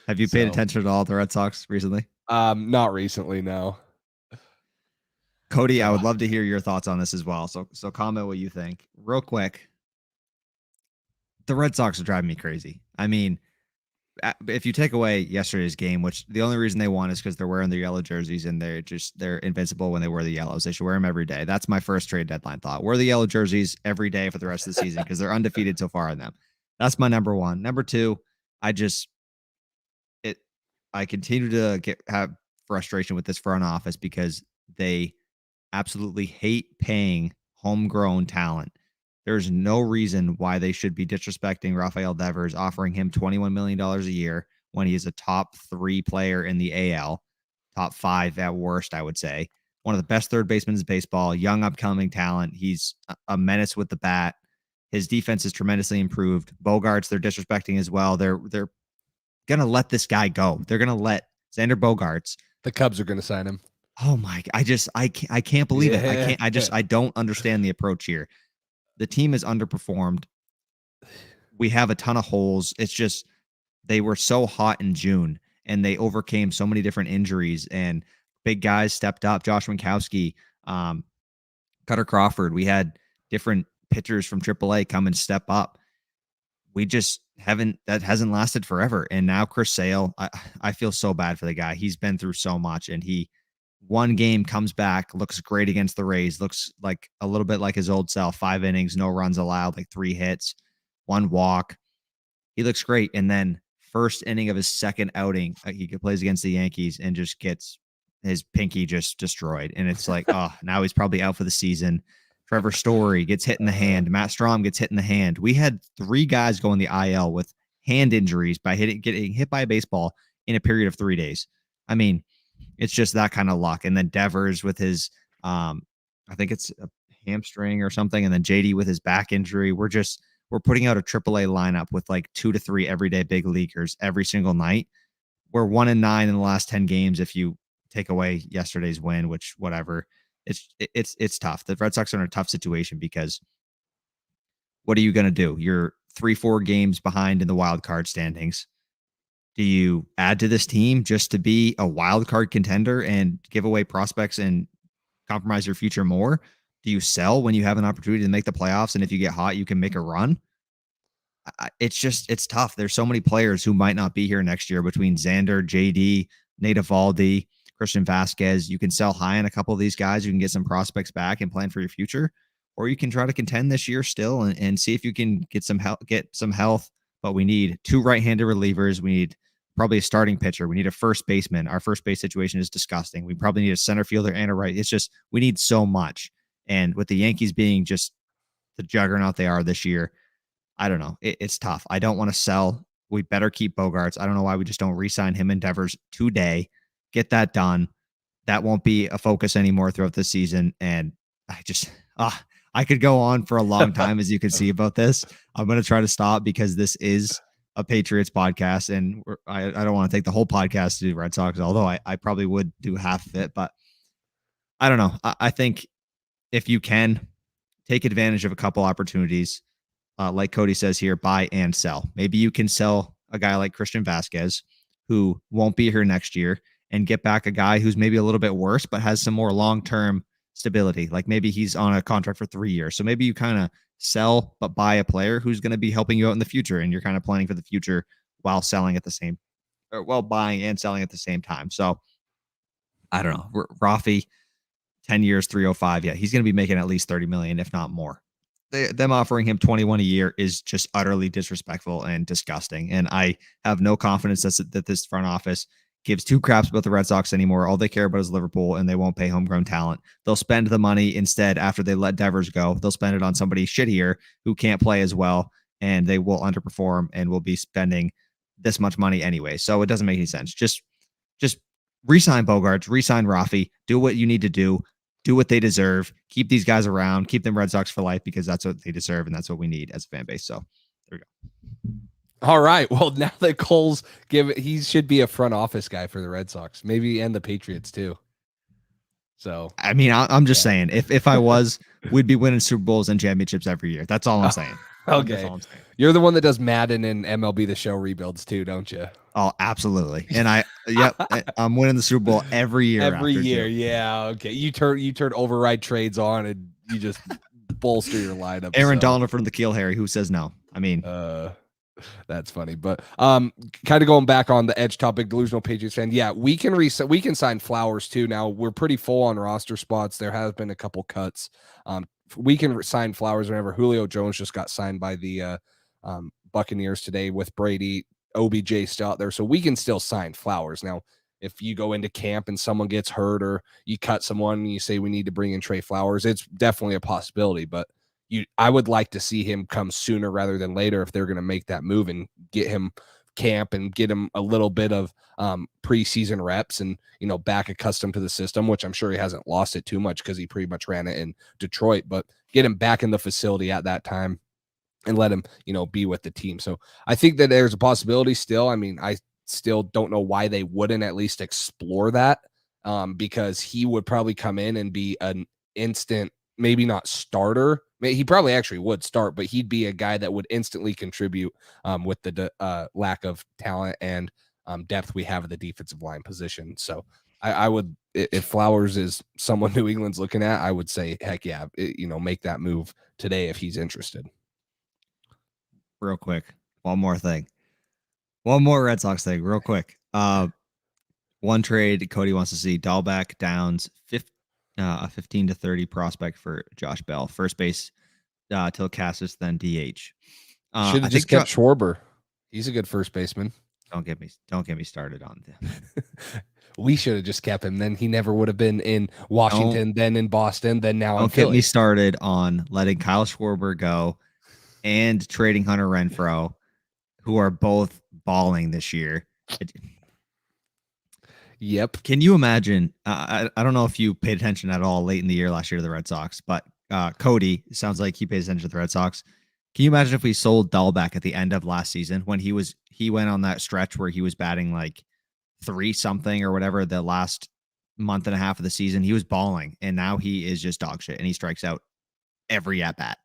Have you paid attention at all to the Red Sox recently? Not recently, no. Cody, I would love to hear your thoughts on this as well. So comment what you think. Real quick, the Red Sox are driving me crazy. I mean, if you take away yesterday's game, which the only reason they won is because they're wearing their yellow jerseys and they're invincible when they wear the yellows. They should wear them every day. That's my first trade deadline thought. Wear the yellow jerseys every day for the rest of the season because they're undefeated so far in them. That's my number one. Number two, I continue to have frustration with this front office because they absolutely hate paying homegrown talent. There's no reason why they should be disrespecting Rafael Devers, offering him $21 million a year when he is a top 3 player in the AL, top 5 at worst, I would say. One of the best third basemen in baseball, young upcoming talent. He's a menace with the bat. His defense is tremendously improved. Bogarts, they're disrespecting as well. They're going to let this guy go. They're going to let Xander Bogaerts. The Cubs are going to sign him. Oh my! I can't believe it. Yeah. I don't understand the approach here. The team is underperformed. We have a ton of holes. It's just they were so hot in June and they overcame so many different injuries and big guys stepped up. Josh Winkowski, Cutter Crawford. We had different pitchers from AAA come and step up. We just that hasn't lasted forever. And now Chris Sale, I feel so bad for the guy. He's been through so much and one game comes back, looks great against the Rays, looks like a little bit like his old self, 5 innings, no runs allowed, like 3 hits, 1 walk. He looks great. And then first inning of his second outing, he plays against the Yankees and just gets his pinky just destroyed. And it's like, oh, now he's probably out for the season. Trevor Story gets hit in the hand. Matt Strom gets hit in the hand. We had 3 guys go in the IL with hand injuries by getting hit by a baseball in a period of 3 days. I mean, it's just that kind of luck. And then Devers with his, I think it's a hamstring or something. And then JD with his back injury. We're putting out a AAA lineup with like 2 to 3 everyday big leaguers every single night. We're 1-9 in the last 10 games. If you take away yesterday's win, which whatever, it's tough. The Red Sox are in a tough situation because what are you going to do? You're 3-4 games behind in the wild card standings. Do you add to this team just to be a wild card contender and give away prospects and compromise your future more? Do you sell when you have an opportunity to make the playoffs? And if you get hot, you can make a run. It's tough. There's so many players who might not be here next year between Xander, JD, Nate Eovaldi, Christian Vasquez. You can sell high on a couple of these guys. You can get some prospects back and plan for your future, or you can try to contend this year still and see if you can get some health. But we need 2 right-handed relievers. We need probably a starting pitcher. We need a first baseman. Our first base situation is disgusting. We probably need a center fielder and a right. It's just, we need so much. And with the Yankees being just the juggernaut they are this year, I don't know. It's tough. I don't want to sell. We better keep Bogaerts. I don't know why we just don't re-sign him and Devers today. Get that done. That won't be a focus anymore throughout the season. And I could go on for a long time, as you can see about this. I'm going to try to stop because this is a Patriots podcast, and I don't want to take the whole podcast to do Red Sox, although I probably would do half of it. But I don't know. I think if you can take advantage of a couple opportunities, like Cody says here, buy and sell. Maybe you can sell a guy like Christian Vasquez, who won't be here next year, and get back a guy who's maybe a little bit worse, but has some more long-term stability. Like maybe he's on a contract for 3 years. So maybe you kind of sell, but buy a player who's going to be helping you out in the future. And you're kind of planning for the future while buying and selling at the same time. So I don't know. Rafi, 10 years, 305. Yeah, he's going to be making at least 30 million, if not more. Them offering him 21 a year is just utterly disrespectful and disgusting. And I have no confidence that this front office gives 2 craps about the Red Sox anymore. All they care about is Liverpool, and they won't pay homegrown talent. They'll spend the money instead after they let Devers go. They'll spend it on somebody shittier who can't play as well, and they will underperform and will be spending this much money anyway. So it doesn't make any sense. Just re-sign Bogaerts, re-sign Rafi, do what you need to do what they deserve, keep these guys around, keep them Red Sox for life, because that's what they deserve, and that's what we need as a fan base. So there we go. All right. Well, now that Cole's he should be a front office guy for the Red Sox, maybe, and the Patriots too. So, I mean, I'm just saying, if I was, we'd be winning Super Bowls and championships every year. That's all I'm saying. Okay. That's all I'm saying. You're the one that does Madden and MLB The Show rebuilds too, don't you? Oh, absolutely. And I'm winning the Super Bowl every year. Every year. Yeah. Okay. You turn override trades on and you just bolster your lineup. Aaron Donald from the Keel Harry, who says no? I mean, that's funny. But kind of going back on the edge topic, delusional Patriots fan. Yeah, we can sign Flowers too. Now we're pretty full on roster spots. There has been a couple cuts. We can sign Flowers whenever. Julio Jones just got signed by the Buccaneers today with Brady. OBJ still out there, so we can still sign Flowers. Now, if you go into camp and someone gets hurt or you cut someone and you say we need to bring in Trey Flowers, it's definitely a possibility, but I would like to see him come sooner rather than later if they're going to make that move and get him camp and get him a little bit of preseason reps and, back accustomed to the system, which I'm sure he hasn't lost it too much because he pretty much ran it in Detroit, but get him back in the facility at that time and let him, be with the team. So I think that there's a possibility still. I mean, I still don't know why they wouldn't at least explore that, because he would probably come in and be an instant, maybe not starter. He probably actually would start, but he'd be a guy that would instantly contribute with the lack of talent and depth we have at the defensive line position. So I would, if Flowers is someone New England's looking at, I would say, heck yeah, make that move today if he's interested. Real quick, one more Red Sox thing, real quick. One trade Cody wants to see: Dahlbeck, Downs, a 15 to 30 prospect for Josh Bell, first base till Cassis, then DH. Should have just kept Schwarber. He's a good first baseman. Don't get me started on them. We should have just kept him. Then he never would have been in Washington, then in Boston, then now in Philly. Don't get me started on letting Kyle Schwarber go and trading Hunter Renfroe, who are both balling this year. Yep. Can you imagine? I don't know if you paid attention at all late in the year last year to the Red Sox, but Cody sounds like he pays attention to the Red Sox. Can you imagine if we sold Dahlbeck at the end of last season when he went on that stretch where he was batting like 3 something or whatever the last month and a half of the season? He was balling, and now he is just dog shit, and he strikes out every at bat.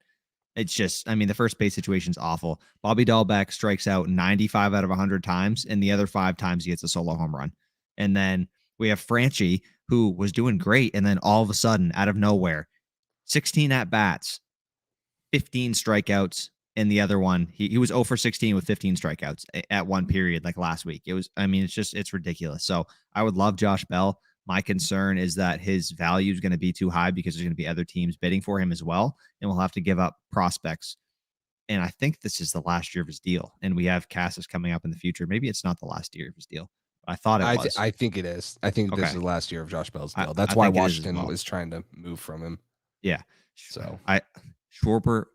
It's just, I mean, the first base situation's awful. Bobby Dahlbeck strikes out 95 out of 100 times, and the other 5 times he gets a solo home run. And then we have Franchi, who was doing great, and then all of a sudden, out of nowhere, 16 at bats, 15 strikeouts, and the other one, he was 0 for 16 with 15 strikeouts at one period, like last week. It's ridiculous. So I would love Josh Bell. My concern is that his value is going to be too high because there's going to be other teams bidding for him as well, and we'll have to give up prospects. And I think this is the last year of his deal, and we have Cassis coming up in the future. Maybe it's not the last year of his deal. I thought it was. I think it is. I think this is the last year of Josh Bell's deal. That's why Washington was trying to move from him. Yeah. So Schwarber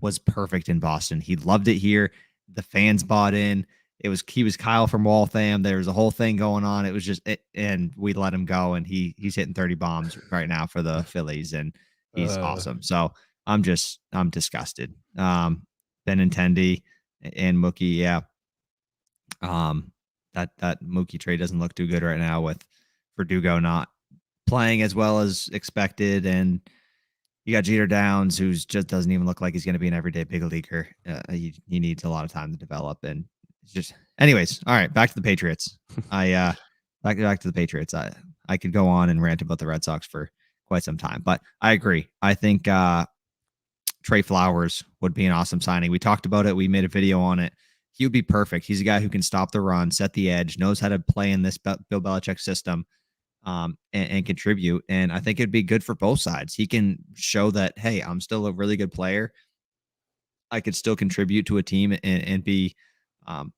was perfect in Boston. He loved it here. The fans bought in. He was Kyle from Waltham. There was a whole thing going on. It was just it, and we let him go, and he's hitting 30 bombs right now for the Phillies, and he's awesome. So I'm disgusted. Benintendi and Mookie, yeah. That Mookie trade doesn't look too good right now with Verdugo not playing as well as expected, and you got Jeter Downs, who's just doesn't even look like he's going to be an everyday big leaguer. He needs a lot of time to develop, and it's just, anyways. All right, back to the Patriots. Back to the Patriots. I could go on and rant about the Red Sox for quite some time, but I agree. I think Trey Flowers would be an awesome signing. We talked about it. We made a video on it. He would be perfect. He's a guy who can stop the run, set the edge, knows how to play in this Bill Belichick system, and contribute. And I think it'd be good for both sides. He can show that, hey, I'm still a really good player. I could still contribute to a team and be an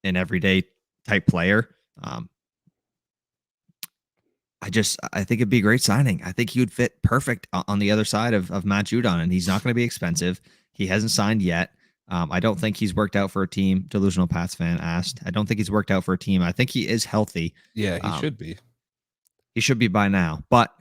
everyday type player. I think it'd be a great signing. I think he would fit perfect on the other side of Matt Judon, and he's not going to be expensive. He hasn't signed yet. I don't think he's worked out for a team. Delusional Pats fan asked. I don't think he's worked out for a team. I think he is healthy. Yeah, he should be. He should be by now. But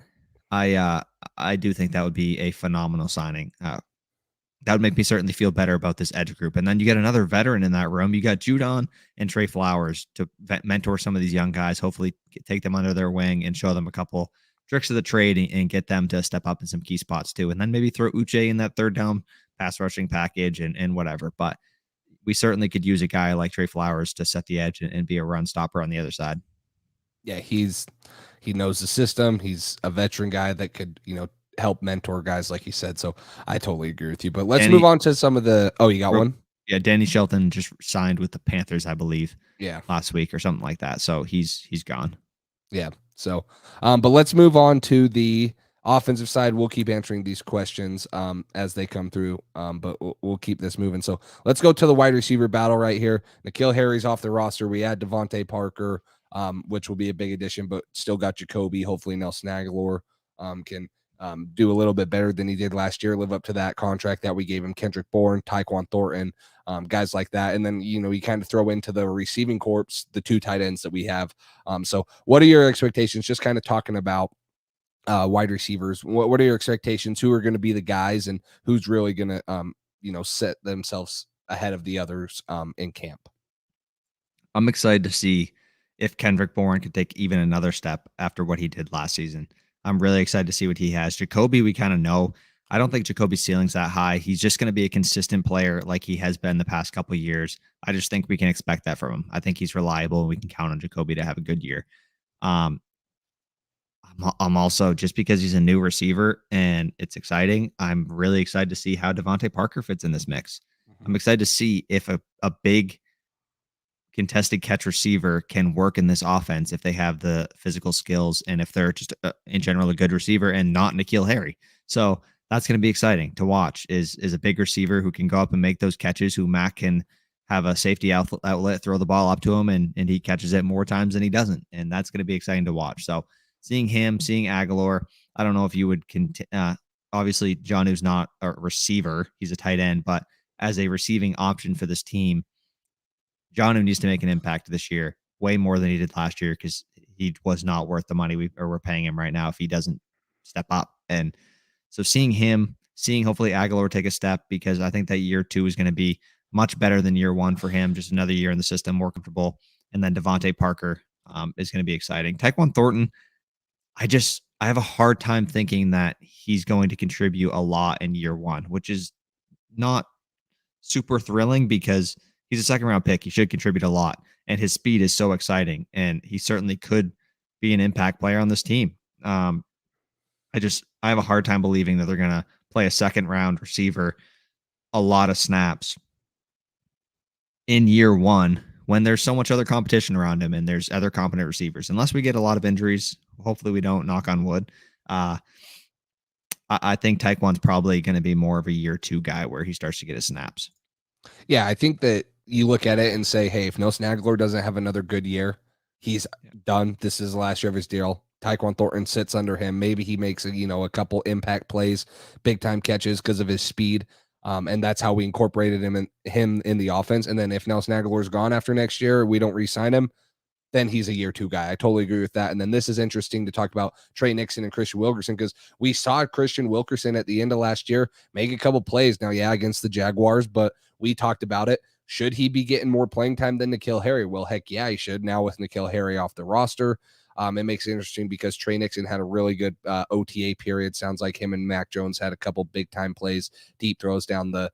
I do think that would be a phenomenal signing. That would make me certainly feel better about this edge group. And then you get another veteran in that room. You got Judon and Trey Flowers to mentor some of these young guys, hopefully take them under their wing and show them a couple tricks of the trade and get them to step up in some key spots too. And then maybe throw Uche in that third down pass rushing package and whatever. But we certainly could use a guy like Trey Flowers to set the edge and be a run stopper on the other side. Yeah, he knows the system. He's a veteran guy that could, help mentor guys like you said. So I totally agree with you. But let's move on to some of the you got one? Yeah, Danny Shelton just signed with the Panthers, I believe. Yeah. Last week or something like that. So he's gone. Yeah. So but let's move on to the offensive side. We'll keep answering these questions as they come through, but we'll keep this moving. So let's go to the wide receiver battle right here. N'Keal Harry's off the roster. We add Devontae Parker, which will be a big addition, but still got Jacoby. Hopefully Nelson Aguilar can do a little bit better than he did last year, live up to that contract that we gave him. Kendrick Bourne, Tyquan Thornton, guys like that. And then, you kind of throw into the receiving corps the 2 tight ends that we have. So what are your expectations? Just kind of talking about wide receivers. What are your expectations? Who are going to be the guys and who's really going to, set themselves ahead of the others in camp? I'm excited to see if Kendrick Bourne could take even another step after what he did last season. I'm really excited to see what he has. Jacoby, we kind of know. I don't think Jacoby's ceiling's that high. He's just going to be a consistent player like he has been the past couple of years. I just think we can expect that from him. I think he's reliable and we can count on Jacoby to have a good year. Um, I'm also, just because he's a new receiver and it's exciting, I'm really excited to see how Devontae Parker fits in this mix. I'm excited to see if a big contested catch receiver can work in this offense if they have the physical skills and if they're just in general a good receiver and not N'Keal Harry. So that's going to be exciting to watch. Is a big receiver who can go up and make those catches, who Mac can have a safety outlet, throw the ball up to him, and he catches it more times than he doesn't, and that's going to be exciting to watch. So seeing him, seeing Aguilar, I don't know if you would obviously John's not a receiver, he's a tight end, but as a receiving option for this team, Jonnu needs to make an impact this year, way more than he did last year, because he was not worth the money we're paying him right now if he doesn't step up. And so seeing him, seeing hopefully Aguilar take a step, because I think that year 2 is going to be much better than year 1 for him. Just another year in the system, more comfortable. And then Devontae Parker is going to be exciting. Tyquan Thornton, I have a hard time thinking that he's going to contribute a lot in year 1, which is not super thrilling because he's a second round pick. He should contribute a lot, and his speed is so exciting, and he certainly could be an impact player on this team. I have a hard time believing that they're going to play a second round receiver a lot of snaps in year 1 when there's so much other competition around him and there's other competent receivers. Unless we get a lot of injuries, hopefully we don't, knock on wood. I think Tyquan's probably going to be more of a year 2 guy where he starts to get his snaps. Yeah, I think that you look at it and say, hey, if Nelson Aguilar doesn't have another good year, he's done. This is the last year of his deal. Tyquan Thornton sits under him. Maybe he makes a couple impact plays, big time catches because of his speed. And that's how we incorporated him in the offense. And then if Nelson Aguilar is gone after next year, we don't re-sign him, then he's a year 2 guy. I totally agree with that. And then this is interesting to talk about Trey Nixon and Christian Wilkerson, because we saw Christian Wilkerson at the end of last year make a couple plays. Now, yeah, against the Jaguars, but we talked about it. Should he be getting more playing time than N'Keal Harry? Well, heck yeah, he should. Now with N'Keal Harry off the roster, it makes it interesting because Trey Nixon had a really good OTA period. Sounds like him and Mac Jones had a couple big time plays, deep throws down the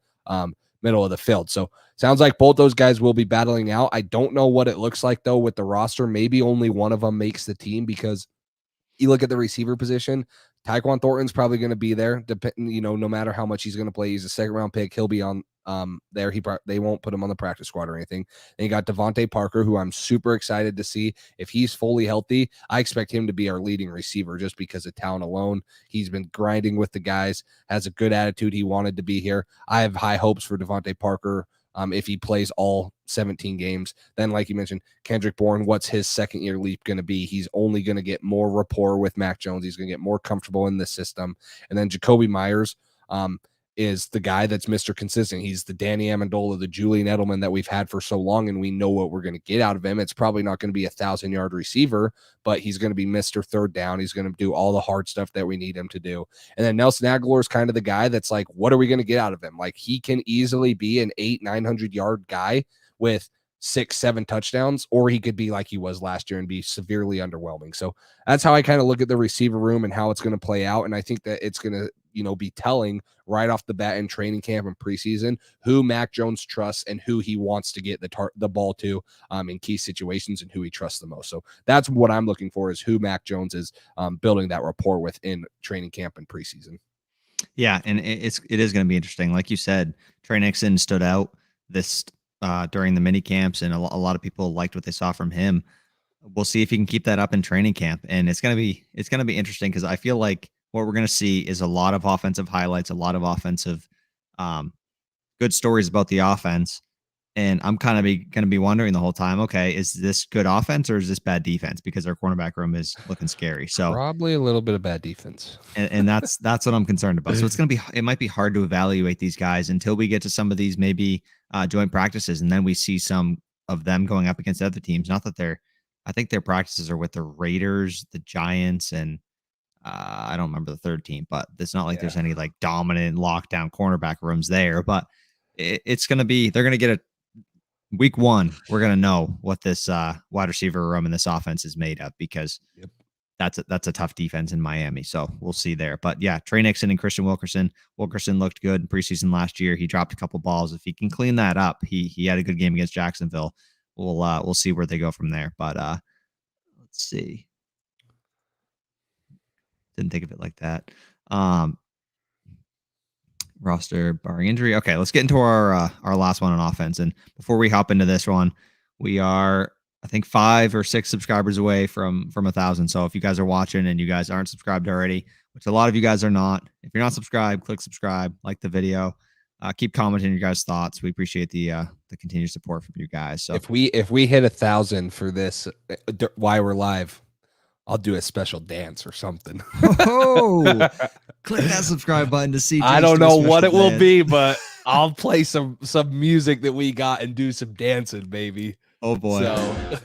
middle of the field. So sounds like both those guys will be battling out. I don't know what it looks like though with the roster. Maybe only one of them makes the team, because you look at the receiver position, Tyquan Thornton's probably going to be there, no matter how much he's going to play. He's a second round pick. He'll be on there. They won't put him on the practice squad or anything. And you got Devontae Parker, who I'm super excited to see if he's fully healthy. I expect him to be our leading receiver just because of talent alone. He's been grinding with the guys, has a good attitude. He wanted to be here. I have high hopes for Devontae Parker. If he plays all 17 games, then like you mentioned, Kendrick Bourne, what's his second year leap going to be? He's only going to get more rapport with Mac Jones. He's going to get more comfortable in the system. And then Jacoby Myers is the guy that's Mr. Consistent. He's the Danny Amendola, the Julian Edelman that we've had for so long, and we know what we're going to get out of him. It's probably not going to be 1,000-yard receiver, but he's going to be Mr. Third Down. He's going to do all the hard stuff that we need him to do. And then Nelson Aguilar is kind of the guy that's like, what are we going to get out of him? Like, he can easily be an 800-900-yard guy with 6-7 touchdowns, or he could be like he was last year and be severely underwhelming. So that's how I kind of look at the receiver room and how it's going to play out. And I think that it's going to, be telling right off the bat in training camp and preseason who Mac Jones trusts and who he wants to get the ball to in key situations and who he trusts the most. So that's what I'm looking for, is who Mac Jones is building that rapport with in training camp and preseason. Yeah, and it is going to be interesting. Like you said, Trey Nixon stood out this during the mini camps, and a lot of people liked what they saw from him. We'll see if he can keep that up in training camp, and it's going to be interesting, because I feel like what we're going to see is a lot of offensive highlights, a lot of offensive good stories about the offense. And I'm kind of going to be wondering the whole time, okay, is this good offense or is this bad defense? Because our cornerback room is looking scary. So probably a little bit of bad defense. And that's what I'm concerned about. So it might be hard to evaluate these guys until we get to some of these maybe joint practices, and then we see some of them going up against other teams. Not that I think their practices are with the Raiders, the Giants, and I don't remember the third team, but it's not like there's any like dominant lockdown cornerback rooms there. But it's going to be, they're going to get week 1, we're going to know what this wide receiver room in this offense is made of, because that's a tough defense in Miami. So we'll see there. But yeah, Trey Nixon and Christian Wilkerson. Wilkerson looked good in preseason last year. He dropped a couple balls. If he can clean that up, he had a good game against Jacksonville. We'll see where they go from there. But let's see. Didn't think of it like that. Roster barring injury. Okay, let's get into our last one on offense. And before we hop into this one, we are, I think, 5 or 6 subscribers away from 1,000. So if you guys are watching and you guys aren't subscribed already, which a lot of you guys are not, if you're not subscribed, click subscribe, like the video, keep commenting your guys' thoughts. We appreciate the continued support from you guys. So if we hit 1,000 for this while we're live, I'll do a special dance or something. Oh, click that subscribe button to see. I don't know what it will be, but I'll play some music that we got and do some dancing, baby. Oh boy. So,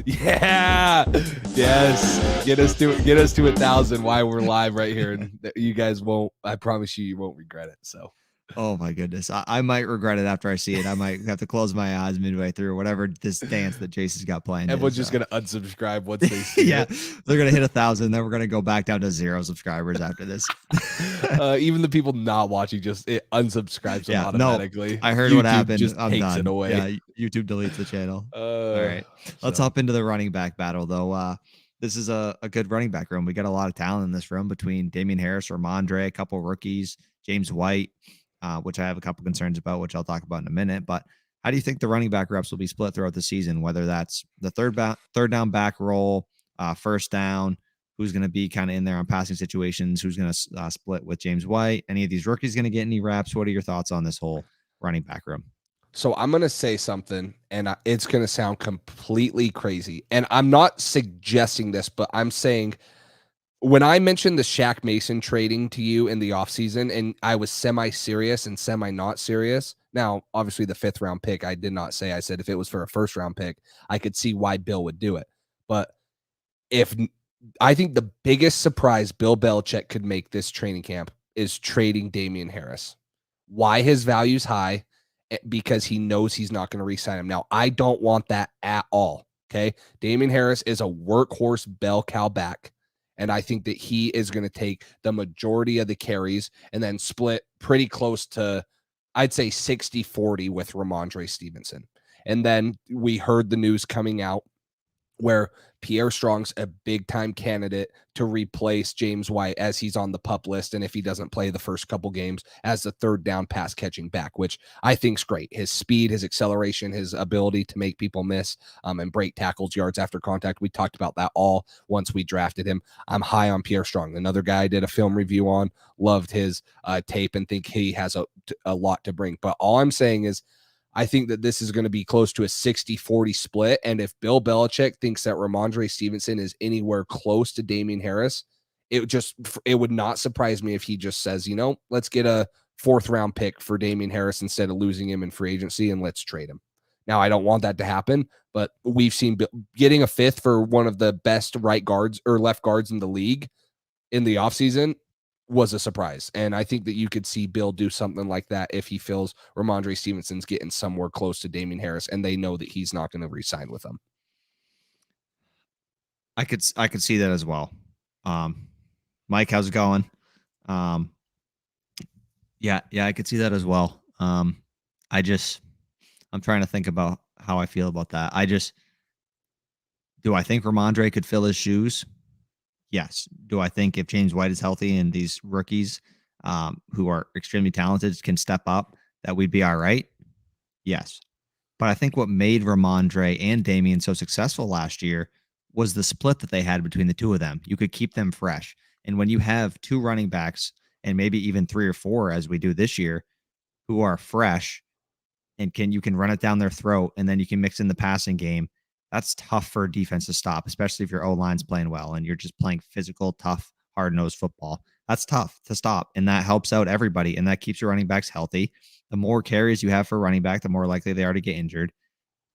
yeah. Yes. Get us to 1,000 while we're live right here. And you guys won't, I promise you won't regret it. So. Oh my goodness. I might regret it after I see it. I might have to close my eyes midway through whatever this dance that Jason's got playing. Everyone's just going to unsubscribe once they see yeah, it. They're going to hit 1,000. Then we're going to go back down to 0 subscribers after this. Even the people not watching it unsubscribes them automatically. No, I heard YouTube what happened. Just I'm takes done. it away. Yeah, YouTube deletes the channel. All right. Let's hop into the running back battle, though. This is a good running back room. We got a lot of talent in this room between Damian Harris, Ramondre, a couple rookies, James White, which I have a couple concerns about, which I'll talk about in a minute. But how do you think the running back reps will be split throughout the season, whether that's the third down back role, first down, who's going to be kind of in there on passing situations, who's going to split with James White, any of these rookies going to get any reps? What are your thoughts on this whole running back room? So I'm going to say something, and it's going to sound completely crazy. And I'm not suggesting this, but I'm saying, when I mentioned the Shaq Mason trading to you in the offseason, and I was semi-serious and semi-not serious. Now, obviously, the 5th round pick, I did not say. I said if it was for a 1st round pick, I could see why Bill would do it. But I think the biggest surprise Bill Belichick could make this training camp is trading Damian Harris. Why his value's high? Because he knows he's not going to re-sign him. Now, I don't want that at all. Okay. Damian Harris is a workhorse bell cow back. And I think that he is going to take the majority of the carries and then split pretty close to, I'd say 60-40 with Ramondre Stevenson. And then we heard the news coming out where Pierre Strong's a big-time candidate to replace James White as he's on the PUP list, and if he doesn't play the first couple games, as the third down pass catching back, which I think's great. His speed, his acceleration, his ability to make people miss and break tackles, yards after contact. We talked about that all once we drafted him. I'm high on Pierre Strong. Another guy I did a film review on, loved his tape and think he has a lot to bring. But all I'm saying is, I think that this is going to be close to a 60-40 split. And if Bill Belichick thinks that Ramondre Stevenson is anywhere close to Damian Harris, it would not surprise me if he just says, let's get a 4th round pick for Damian Harris instead of losing him in free agency, and let's trade him. Now, I don't want that to happen, but we've seen getting a 5th for one of the best right guards or left guards in the league in the offseason was a surprise. And I think that you could see Bill do something like that if he feels Ramondre Stevenson's getting somewhere close to Damian Harris and they know that he's not going to re-sign with them. I could see that as well. Mike, how's it going? Yeah, I could see that as well. I'm trying to think about how I feel about that. Do I think Ramondre could fill his shoes? Yes. Do I think if James White is healthy and these rookies who are extremely talented can step up, that we'd be all right? Yes. But I think what made Ramondre and Damian so successful last year was the split that they had between the two of them. You could keep them fresh. And when you have 2 running backs and maybe even 3 or 4, as we do this year, who are fresh and you can run it down their throat, and then you can mix in the passing game, that's tough for a defense to stop, especially if your O-line's playing well and you're just playing physical, tough, hard-nosed football. That's tough to stop, and that helps out everybody, and that keeps your running backs healthy. The more carries you have for a running back, the more likely they are to get injured.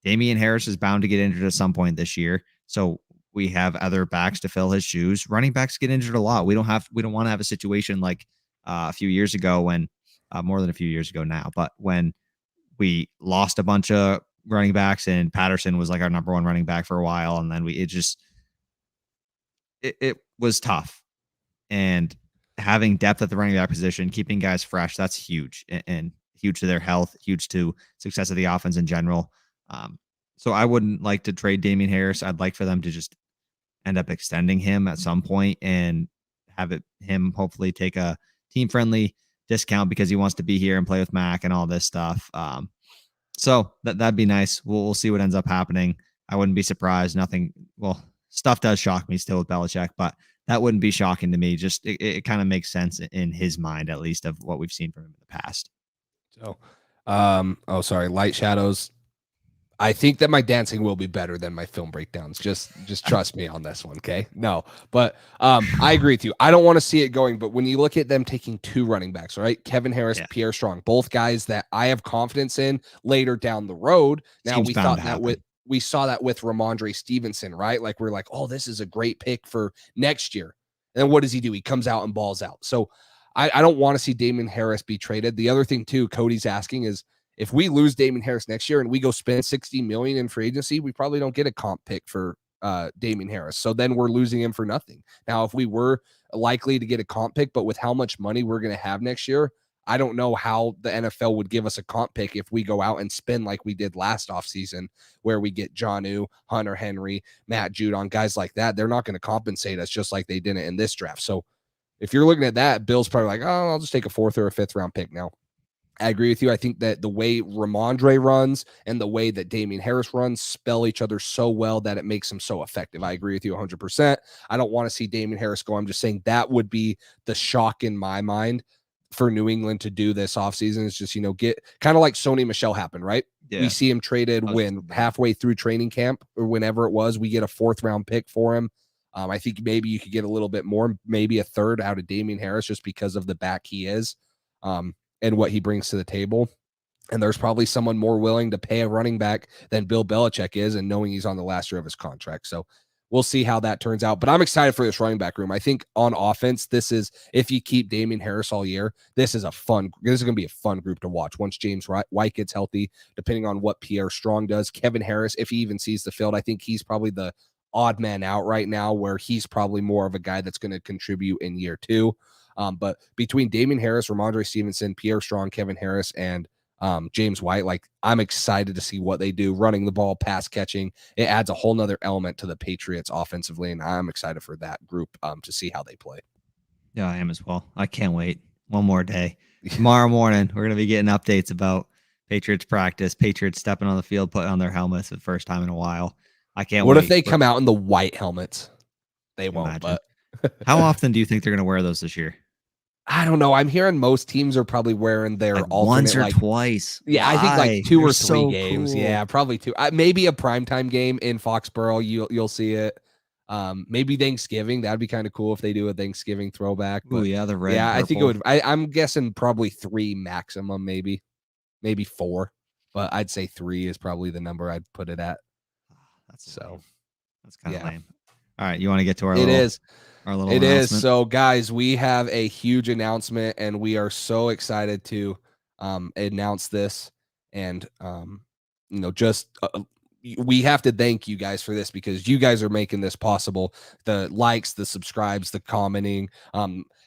Damian Harris is bound to get injured at some point this year, so we have other backs to fill his shoes. Running backs get injured a lot. We don't want to have a situation like a few years ago when, more than a few years ago now, but when we lost a bunch of running backs, and Patterson was like our number one running back for a while, and then it was tough. And having depth at the running back position, keeping guys fresh, that's huge, and huge to their health, huge to success of the offense in general. So I wouldn't like to trade Damian Harris. I'd like for them to just end up extending him at some point and have him hopefully take a team friendly discount because he wants to be here and play with Mac and all this stuff. So that'd be nice. We'll see what ends up happening. I wouldn't be surprised. Stuff does shock me still with Belichick, but that wouldn't be shocking to me. Just it kind of makes sense in his mind, at least, of what we've seen from him in the past. So, sorry, light shadows. I think that my dancing will be better than my film breakdowns. Just trust me on this one, okay? No, but I agree with you. I don't want to see it going, but when you look at them taking 2 running backs, right? Kevin Harris, Pierre Strong, both guys that I have confidence in later down the road. Now we saw that with Ramondre Stevenson, right? Like we're like, oh, this is a great pick for next year. And then what does he do? He comes out and balls out. So I don't want to see Damian Harris be traded. The other thing too, Cody's asking is, if we lose Damian Harris next year and we go spend $60 million in free agency, we probably don't get a comp pick for Damian Harris. So then we're losing him for nothing. Now, if we were likely to get a comp pick, but with how much money we're going to have next year, I don't know how the NFL would give us a comp pick if we go out and spend like we did last offseason, where we get Jonnu, Hunter Henry, Matt Judon, guys like that. They're not going to compensate us just like they didn't in this draft. So if you're looking at that, Bill's probably like, oh, I'll just take a 4th or a 5th round pick now. I agree with you. I think that the way Ramondre runs and the way that Damian Harris runs spell each other so well that it makes them so effective. I agree with you 100%. I don't want to see Damian Harris go. I'm just saying that would be the shock in my mind for New England to do this offseason. Is just, get kind of like Sony Michel happened, right? Yeah. We see him traded when halfway through training camp or whenever it was, we get a 4th round pick for him. I think maybe you could get a little bit more, maybe a 3rd out of Damian Harris just because of the back he is. And what he brings to the table. And there's probably someone more willing to pay a running back than Bill Belichick is, and knowing he's on the last year of his contract. So we'll see how that turns out. But I'm excited for this running back room. I think on offense, this is, if you keep Damian Harris all year, this is going to be a fun group to watch once James White gets healthy, depending on what Pierre Strong does. Kevin Harris, if he even sees the field, I think he's probably the odd man out right now, where he's probably more of a guy that's going to contribute in year 2. But between Damian Harris, Ramondre Stevenson, Pierre Strong, Kevin Harris, and James White, like, I'm excited to see what they do running the ball, pass catching. It adds a whole nother element to the Patriots offensively, and I'm excited for that group to see how they play. Yeah, I am as well. I can't wait. One more day. Tomorrow morning, we're going to be getting updates about Patriots practice, Patriots stepping on the field, putting on their helmets for the first time in a while. I can't wait. What if they come out in the white helmets? They won't, imagine. But how often do you think they're going to wear those this year? I don't know. I'm hearing most teams are probably wearing their alternate, once or twice. Yeah, Why? I think like 2 or 3 so games. Cool. Yeah, probably 2. Maybe a primetime game in Foxborough. You'll see it. Maybe Thanksgiving. That'd be kind of cool if they do a Thanksgiving throwback. But yeah, the red. Yeah, purple. I think it would. I'm guessing probably 3 maximum, maybe 4. But I'd say 3 is probably the number I'd put it at. That's kind of lame. All right, you want to get to our? It little, is. Our little. It is. So, guys, we have a huge announcement, and we are so excited to announce this. And we have to thank you guys for this, because you guys are making this possible. The likes, the subscribes, the commenting,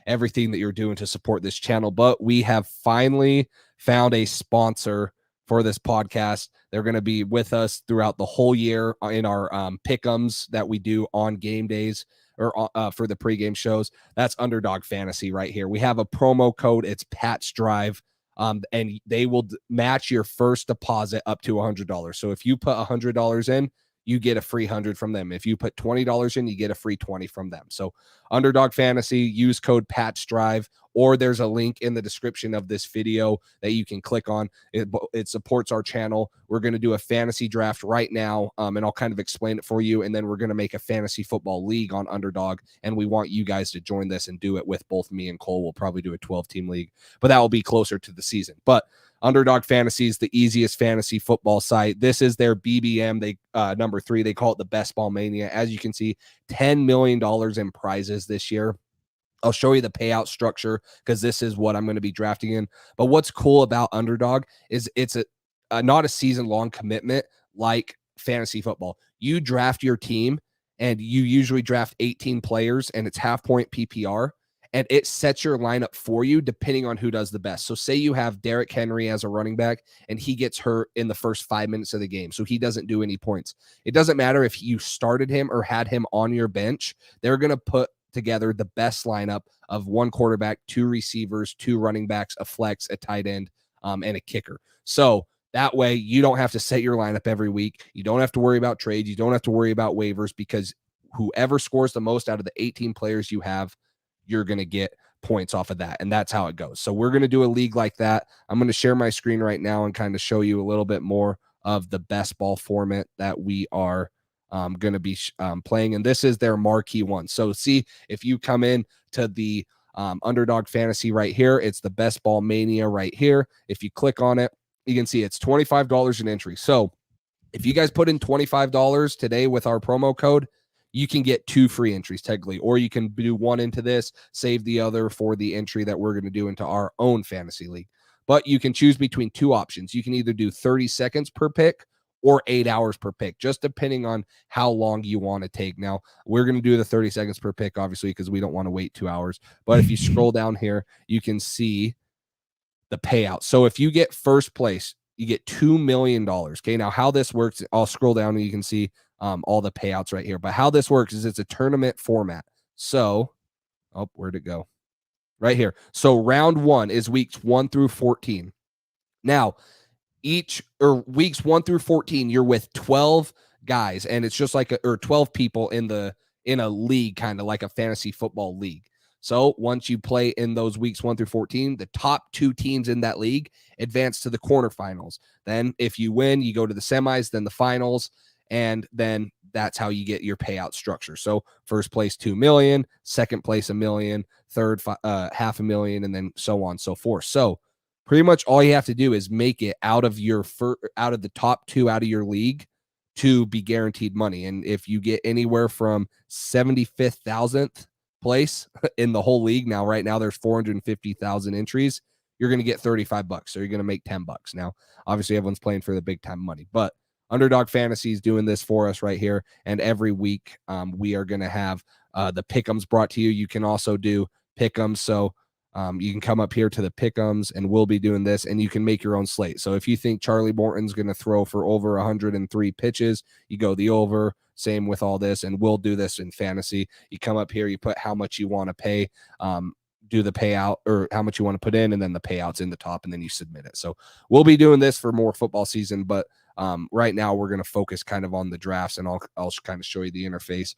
everything that you're doing to support this channel. But we have finally found a sponsor for this podcast. They're going to be with us throughout the whole year in our pick'ems that we do on game days, or for the pregame shows. That's Underdog Fantasy right here. We have a promo code. It's Pat's Drive. And they will match your first deposit up to $100. So if you put $100 in, you get a free 100 from them. If you put $20 in, you get a free 20 from them. So Underdog Fantasy, use code Pat's Drive, or there's a link in the description of this video that you can click on. It supports our channel. We're going to do a fantasy draft right now, and I'll kind of explain it for you. And then we're going to make a fantasy football league on Underdog, and we want you guys to join this and do it with both me and Cole. We'll probably do a 12-team league, but that will be closer to the season. But Underdog Fantasy is the easiest fantasy football site. This is their BBM. They number 3. They call it the Best Ball Mania. As you can see, $10 million in prizes this year. I'll show you the payout structure, because this is what I'm going to be drafting in. But what's cool about Underdog is it's not a season-long commitment like fantasy football. You draft your team, and you usually draft 18 players, and it's half-point PPR, and it sets your lineup for you depending on who does the best. So say you have Derrick Henry as a running back, and he gets hurt in the first 5 minutes of the game, so he doesn't do any points. It doesn't matter if you started him or had him on your bench. They're going to put together the best lineup of one quarterback, two receivers, two running backs, a flex, a tight end, and a kicker. So that way you don't have to set your lineup every week. You don't have to worry about trades. You don't have to worry about waivers, because whoever scores the most out of the 18 players you have, you're going to get points off of that. And that's how it goes. So we're going to do a league like that. I'm going to share my screen right now and kind of show you a little bit more of the best ball format that we are going to be playing. And this is their marquee one. So see, if you come in to the Underdog Fantasy right here, it's the Best Ball Mania right here. If you click on it, you can see it's $25 an entry. So if you guys put in $25 today with our promo code, you can get 2 free entries technically, or you can do one into this, save the other for the entry that we're going to do into our own fantasy league. But you can choose between 2 options. You can either do 30 seconds per pick or 8 hours per pick, just depending on how long you want to take. Now, we're going to do the 30 seconds per pick, obviously, because we don't want to wait 2 hours. But if you scroll down here, you can see the payout. So if you get first place, you get $2 million. Okay, now how this works, I'll scroll down and you can see all the payouts right here. But how this works is it's a tournament format. So, where'd it go? Right here. So round 1 is weeks 1 through 14. Now, weeks 1 through 14, you're with 12 guys, and it's just like 12 people in a league, kind of like a fantasy football league. So once you play in those weeks 1 through 14, the top 2 teams in that league advance to the quarterfinals. Then if you win, you go to the semis, then the finals, and then that's how you get your payout structure. So first place, 2 million, second place, 1 million, third, $500,000, and then so on and so forth. So pretty much all you have to do is make it out of the top 2 out of your league to be guaranteed money. And if you get anywhere from 75th thousandth place in the whole league, now right now there's 450,000 entries, you're going to get $35. So you're going to make $10. Now, obviously everyone's playing for the big time money, but Underdog Fantasy is doing this for us right here. And every week we are going to have the pick'ems brought to you. You can also do pick'ems. So you can come up here to the pick'ems and we'll be doing this, and you can make your own slate. So if you think Charlie Morton's going to throw for over 103 pitches, you go the over. Same with all this, and we'll do this in fantasy. You come up here, you put how much you want to pay, do the payout, or how much you want to put in, and then the payout's in the top, and then you submit it. So we'll be doing this for more football season, but right now we're going to focus kind of on the drafts, and I'll kind of show you the interface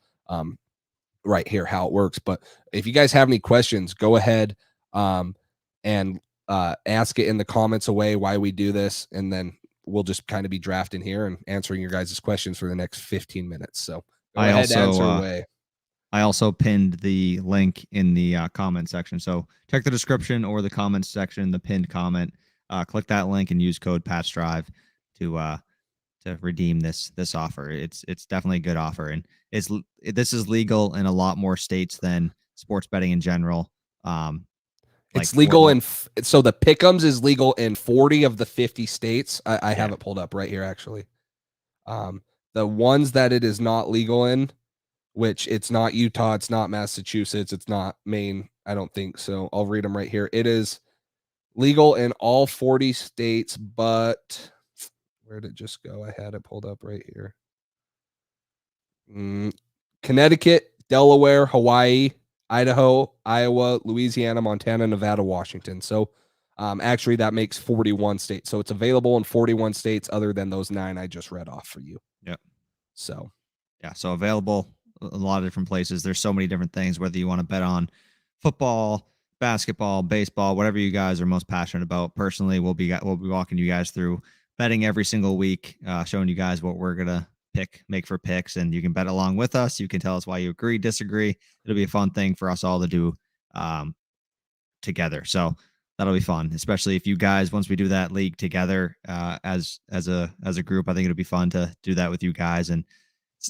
right here, how it works. But if you guys have any questions, go ahead and ask it in the comments away why we do this, and then we'll just kind of be drafting here and answering your guys' questions for the next 15 minutes. So go ahead, answer away. I also pinned the link in the comment section. So check the description or the comments section, the pinned comment. Click that link and use code PATSDRIVE to redeem this offer. It's definitely a good offer, and this is legal in a lot more states than sports betting in general. It's legal so the pick'ems is legal in 40 of the 50 states. I have it pulled up right here, actually. The ones that it is not legal in, which it's not Utah, it's not Massachusetts, it's not Maine, I don't think so. I'll read them right here. It is legal in all 40 states, but where did it just go? I had it pulled up right here. Connecticut, Delaware, Hawaii, Idaho, Iowa, Louisiana, Montana, Nevada, Washington. So actually that makes 41 states. So it's available in 41 states other than those 9 I just read off for you. Yep. So so available a lot of different places. There's so many different things, whether you want to bet on football, basketball, baseball, whatever you guys are most passionate about. Personally, we'll be walking you guys through betting every single week, showing you guys what we're going to make for picks, and you can bet along with us. You can tell us why you agree, disagree. It'll be a fun thing for us all to do together. So that'll be fun, especially if you guys, once we do that league together as a group, I think it'll be fun to do that with you guys and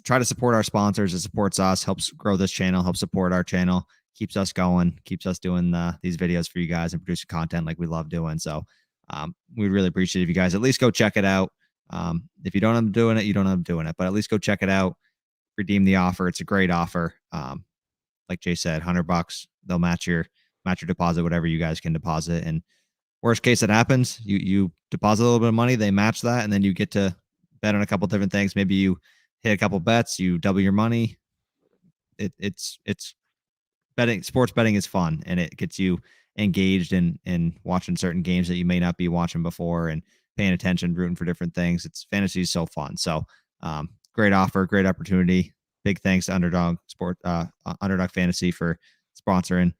try to support our sponsors. It supports us, helps grow this channel, helps support our channel, keeps us going, keeps us doing these videos for you guys and producing content like we love doing. So We'd really appreciate it if you guys at least go check it out. If you don't end up doing it, you don't end up doing it, but at least go check it out. Redeem the offer. It's a great offer. Like Jay said, $100. They'll match your deposit, whatever you guys can deposit. And worst case that happens, you deposit a little bit of money, they match that, and then you get to bet on a couple different things. Maybe you hit a couple bets, you double your money. It's betting. Sports betting is fun, and it gets you engaged in watching certain games that you may not be watching before and paying attention, rooting for different things. It's fantasy is so fun. So great offer, great opportunity. Big thanks to Underdog Fantasy for sponsoring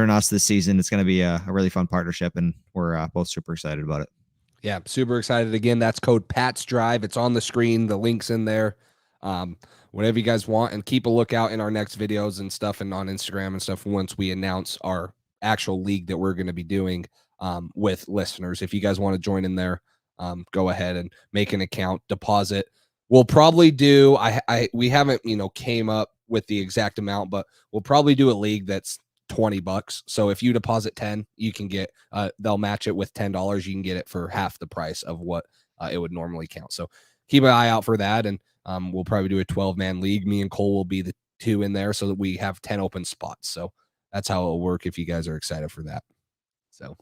us this season. It's going to be a really fun partnership, and we're both super excited about it. Yeah, super excited. Again, that's code Pat's Drive. It's on the screen. The link's in there. Whatever you guys want, and keep a lookout in our next videos and stuff, and on Instagram and stuff once we announce our actual league that we're going to be doing with listeners. If you guys want to join in there, go ahead and make an account, deposit. We'll probably do. We haven't came up with the exact amount, but we'll probably do a league that's $20. So if you deposit 10, you can get they'll match it with $10. You can get it for half the price of what it would normally count. So keep an eye out for that. And we'll probably do a 12-man league. Me and Cole will be the two in there so that we have 10 open spots. So that's how it'll work if you guys are excited for that. So,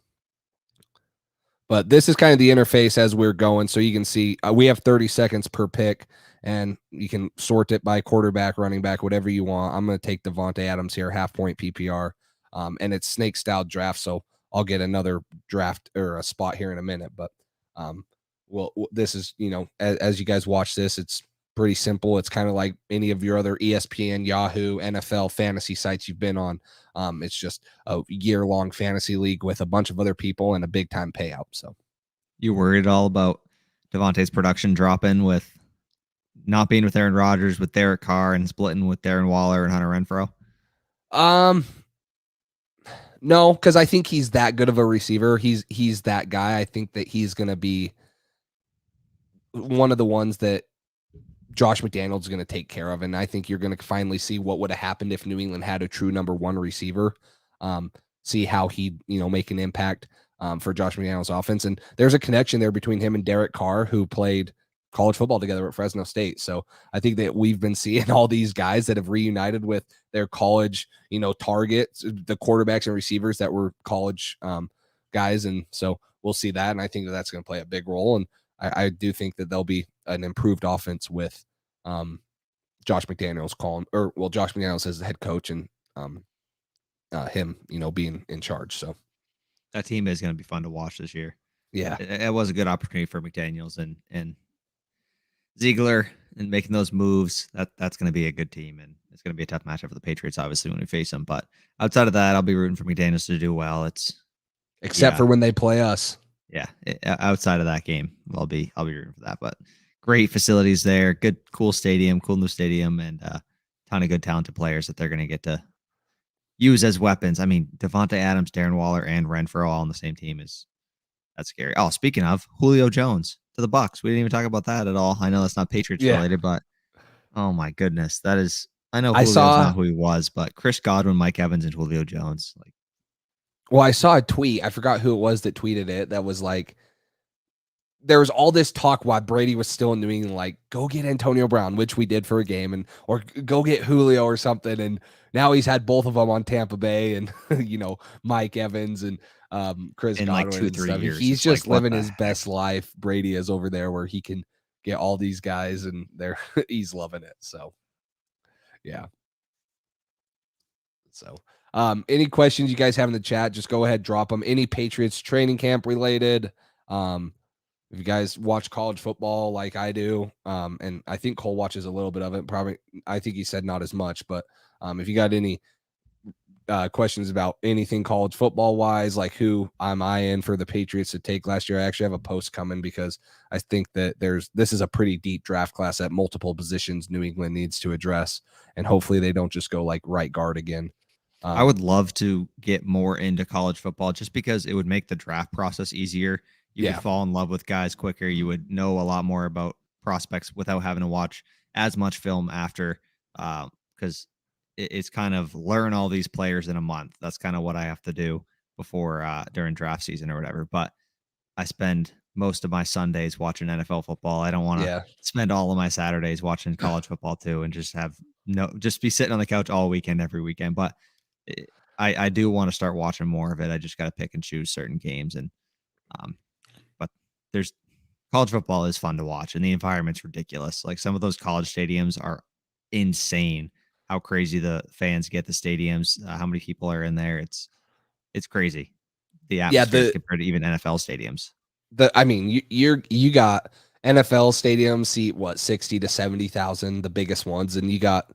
but this is kind of the interface as we're going. So you can see we have 30 seconds per pick, and you can sort it by quarterback, running back, whatever you want. I'm going to take Devontae Adams here, half point PPR. And it's snake style draft. So I'll get another draft or a spot here in a minute. But this is, as you guys watch this, it's pretty simple. It's kind of like any of your other ESPN, Yahoo, NFL fantasy sites you've been on. It's just a year-long fantasy league with a bunch of other people and a big-time payout. So, you worried at all about Devontae's production dropping with not being with Aaron Rodgers, with Derek Carr, and splitting with Darren Waller and Hunter Renfrow? No, because I think he's that good of a receiver. He's that guy. I think that he's going to be one of the ones that Josh McDaniels is going to take care of. And I think you're going to finally see what would have happened if New England had a true number one receiver. See how he'd, make an impact for Josh McDaniels' offense. And there's a connection there between him and Derek Carr, who played college football together at Fresno State. So I think that we've been seeing all these guys that have reunited with their college, targets, the quarterbacks and receivers that were college guys. And so we'll see that. And I think that that's going to play a big role. And I do think that there'll be an improved offense with Josh McDaniels Josh McDaniels as the head coach and him, being in charge. So that team is going to be fun to watch this year. Yeah. It was a good opportunity for McDaniels and Ziegler and making those moves. That's going to be a good team, and it's going to be a tough matchup for the Patriots, obviously, when we face them. But outside of that, I'll be rooting for McDaniels to do well. Except for when they play us. Yeah, outside of that game, I'll be rooting for that. But great facilities there, good, cool stadium, cool new stadium, and a ton of good talented players that they're going to get to use as weapons. I mean, Devontae Adams, Darren Waller, and Renfrow all on the same team that's scary. Oh, speaking of Julio Jones to the Bucs, we didn't even talk about that at all. I know that's not Patriots related, but oh my goodness, that is. I know Julio's not who he was, but Chris Godwin, Mike Evans, and Julio Jones, Well, I saw a tweet. I forgot who it was that tweeted it. That was like, there was all this talk while Brady was still in New England, like, go get Antonio Brown, which we did for a game, or go get Julio or something. And now he's had both of them on Tampa Bay, and Mike Evans and Chris in Godwin. Like 2-3 years. He's just living his best life. Brady is over there where he can get all these guys, and he's loving it. So, yeah. So. Any questions you guys have in the chat, just go ahead, drop them. Any Patriots training camp related. If you guys watch college football like I do, and I think Cole watches a little bit of it, probably, I think he said not as much, but if you got any questions about anything college football wise, like who am I in for the Patriots to take last year, I actually have a post coming because I think that this is a pretty deep draft class at multiple positions New England needs to address, and hopefully they don't just go like right guard again. I would love to get more into college football just because it would make the draft process easier. You could fall in love with guys quicker. You would know a lot more about prospects without having to watch as much film after, because it's kind of learn all these players in a month. That's kind of what I have to do before during draft season or whatever. But I spend most of my Sundays watching NFL football. I don't want to spend all of my Saturdays watching college football too, and just be sitting on the couch all weekend, every weekend. But I do want to start watching more of it. I just got to pick and choose certain games, and but there's college football is fun to watch, and the environment's ridiculous. Like some of those college stadiums are insane. How crazy the fans get, the stadiums, how many people are in there. It's crazy. The atmosphere compared to even NFL stadiums. You got NFL stadiums seat 60 to 70,000, the biggest ones, and you got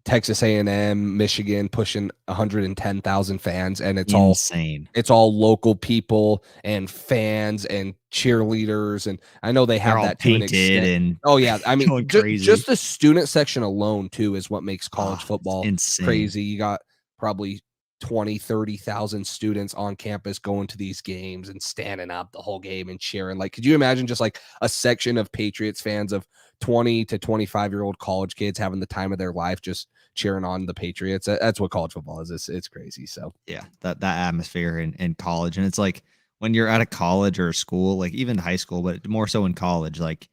Texas A&M, Michigan pushing 110,000 fans, and it's insane. It's all local people and fans and cheerleaders, and I know they have that to an extent. And I mean, just the student section alone too is what makes college football crazy. You got probably 20, 30,000 students on campus going to these games and standing up the whole game and cheering. Like, could you imagine just like a section of Patriots fans of 20 to 25-year-old college kids having the time of their life just cheering on the Patriots? That's what college football is. It's crazy. So yeah, that atmosphere in college. And it's like when you're at a college or a school, like even high school, but more so in college, like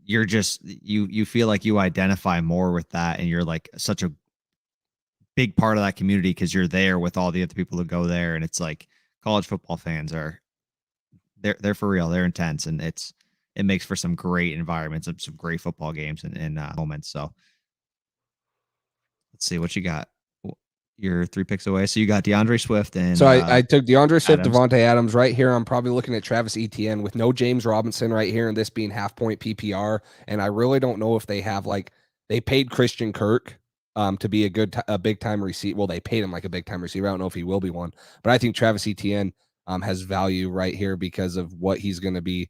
you're just, you feel like you identify more with that. And you're like such a big part of that community because you're there with all the other people who go there. And it's like college football fans they're for real. They're intense, and it makes for some great environments and some great football games and moments. So let's see what you got. You're 3 picks away. So you got DeAndre Swift and so I took DeAndre Swift, Adams. Devontae Adams right here. I'm probably looking at Travis Etienne with no James Robinson right here, and this being half point PPR. And I really don't know if they have they paid Christian Kirk to be a big time receiver. Well, they paid him like a big time receiver. I don't know if he will be one, but I think Travis Etienne has value right here because of what he's going to be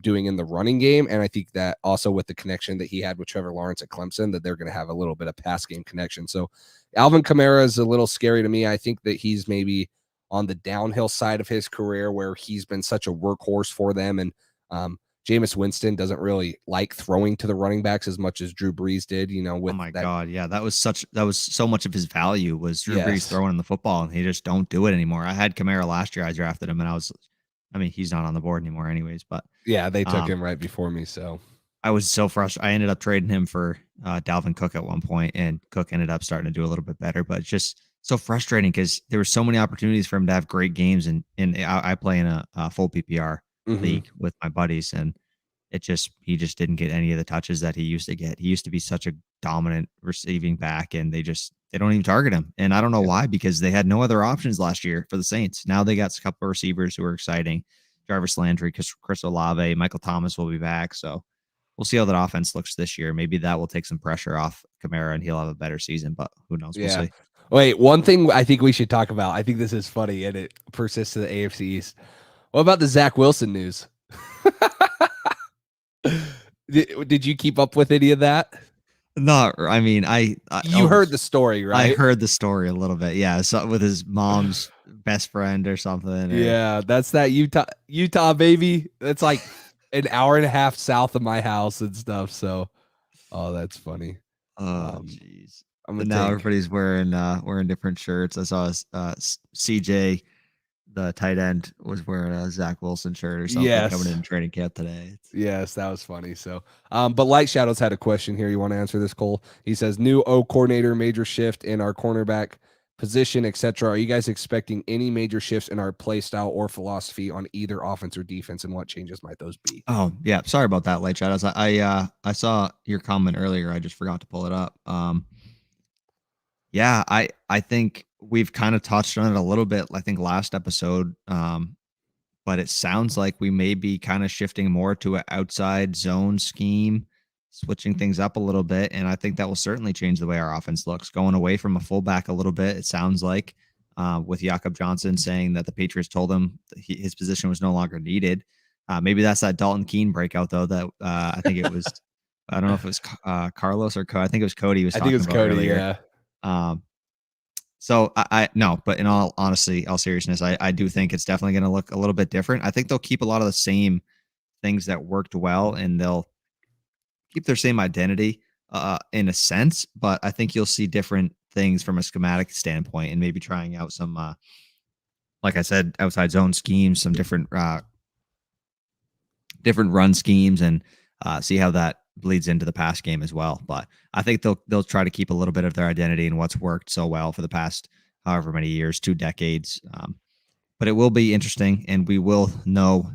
doing in the running game. And I think that also with the connection that he had with Trevor Lawrence at Clemson, that they're going to have a little bit of pass game connection. So Alvin Kamara is a little scary to me. I think that he's maybe on the downhill side of his career where he's been such a workhorse for them. And Jameis Winston doesn't really like throwing to the running backs as much as Drew Brees did, with God. Yeah. That was so much of his value was Drew Brees throwing the football, and he just don't do it anymore. I had Kamara last year. I drafted him, and he's not on the board anymore anyways, but yeah, they took him right before me. So I was so frustrated. I ended up trading him for Dalvin Cook at one point, and Cook ended up starting to do a little bit better, but it's just so frustrating because there were so many opportunities for him to have great games. And I play in a full PPR league with my buddies, and he just didn't get any of the touches that he used to get. He used to be such a dominant receiving back, and they don't even target him. And I don't know why, because they had no other options last year for the Saints. Now they got a couple of receivers who are exciting. Jarvis Landry, Chris Olave, Michael Thomas will be back. So we'll see how that offense looks this year. Maybe that will take some pressure off Kamara and he'll have a better season, but who knows? We'll see. Wait, one thing I think we should talk about. I think this is funny and it persists to the AFC East. What about the Zach Wilson news? Did you keep up with any of that? No, you heard the story, right? I heard the story a little bit. Yeah, so with his mom's best friend or something. Yeah, that's that Utah baby. That's like an hour and a half south of my house and stuff. So, that's funny. Oh, jeez. Now everybody's wearing different shirts. I saw CJ, the tight end, was wearing a Zach Wilson shirt or something coming in training camp today. Yes, that was funny. So, but Light Shadows had a question here. You want to answer this, Cole? He says, new O coordinator, major shift in our cornerback position, etc. Are you guys expecting any major shifts in our play style or philosophy on either offense or defense, and what changes might those be? Oh, yeah. Sorry about that, Light Shadows. I saw your comment earlier. I just forgot to pull it up. Yeah, I think we've kind of touched on it a little bit, I think last episode. But it sounds like we may be kind of shifting more to an outside zone scheme, switching things up a little bit. And I think that will certainly change the way our offense looks, going away from a fullback a little bit. It sounds like with Jakob Johnson saying that the Patriots told him his position was no longer needed. Maybe that's that Dalton Keene breakout, though, that I think it was, I don't know if it was Carlos or I think it was Cody was talking about Cody, earlier. Yeah. So but in all seriousness, I do think it's definitely going to look a little bit different. I think they'll keep a lot of the same things that worked well, and they'll keep their same identity in a sense, but I think you'll see different things from a schematic standpoint, and maybe trying out some like I said, outside zone schemes, some different run schemes, and see how that bleeds into the pass game as well. But I think they'll try to keep a little bit of their identity in what's worked so well for the past however many years, 2 decades. But it will be interesting, and we will know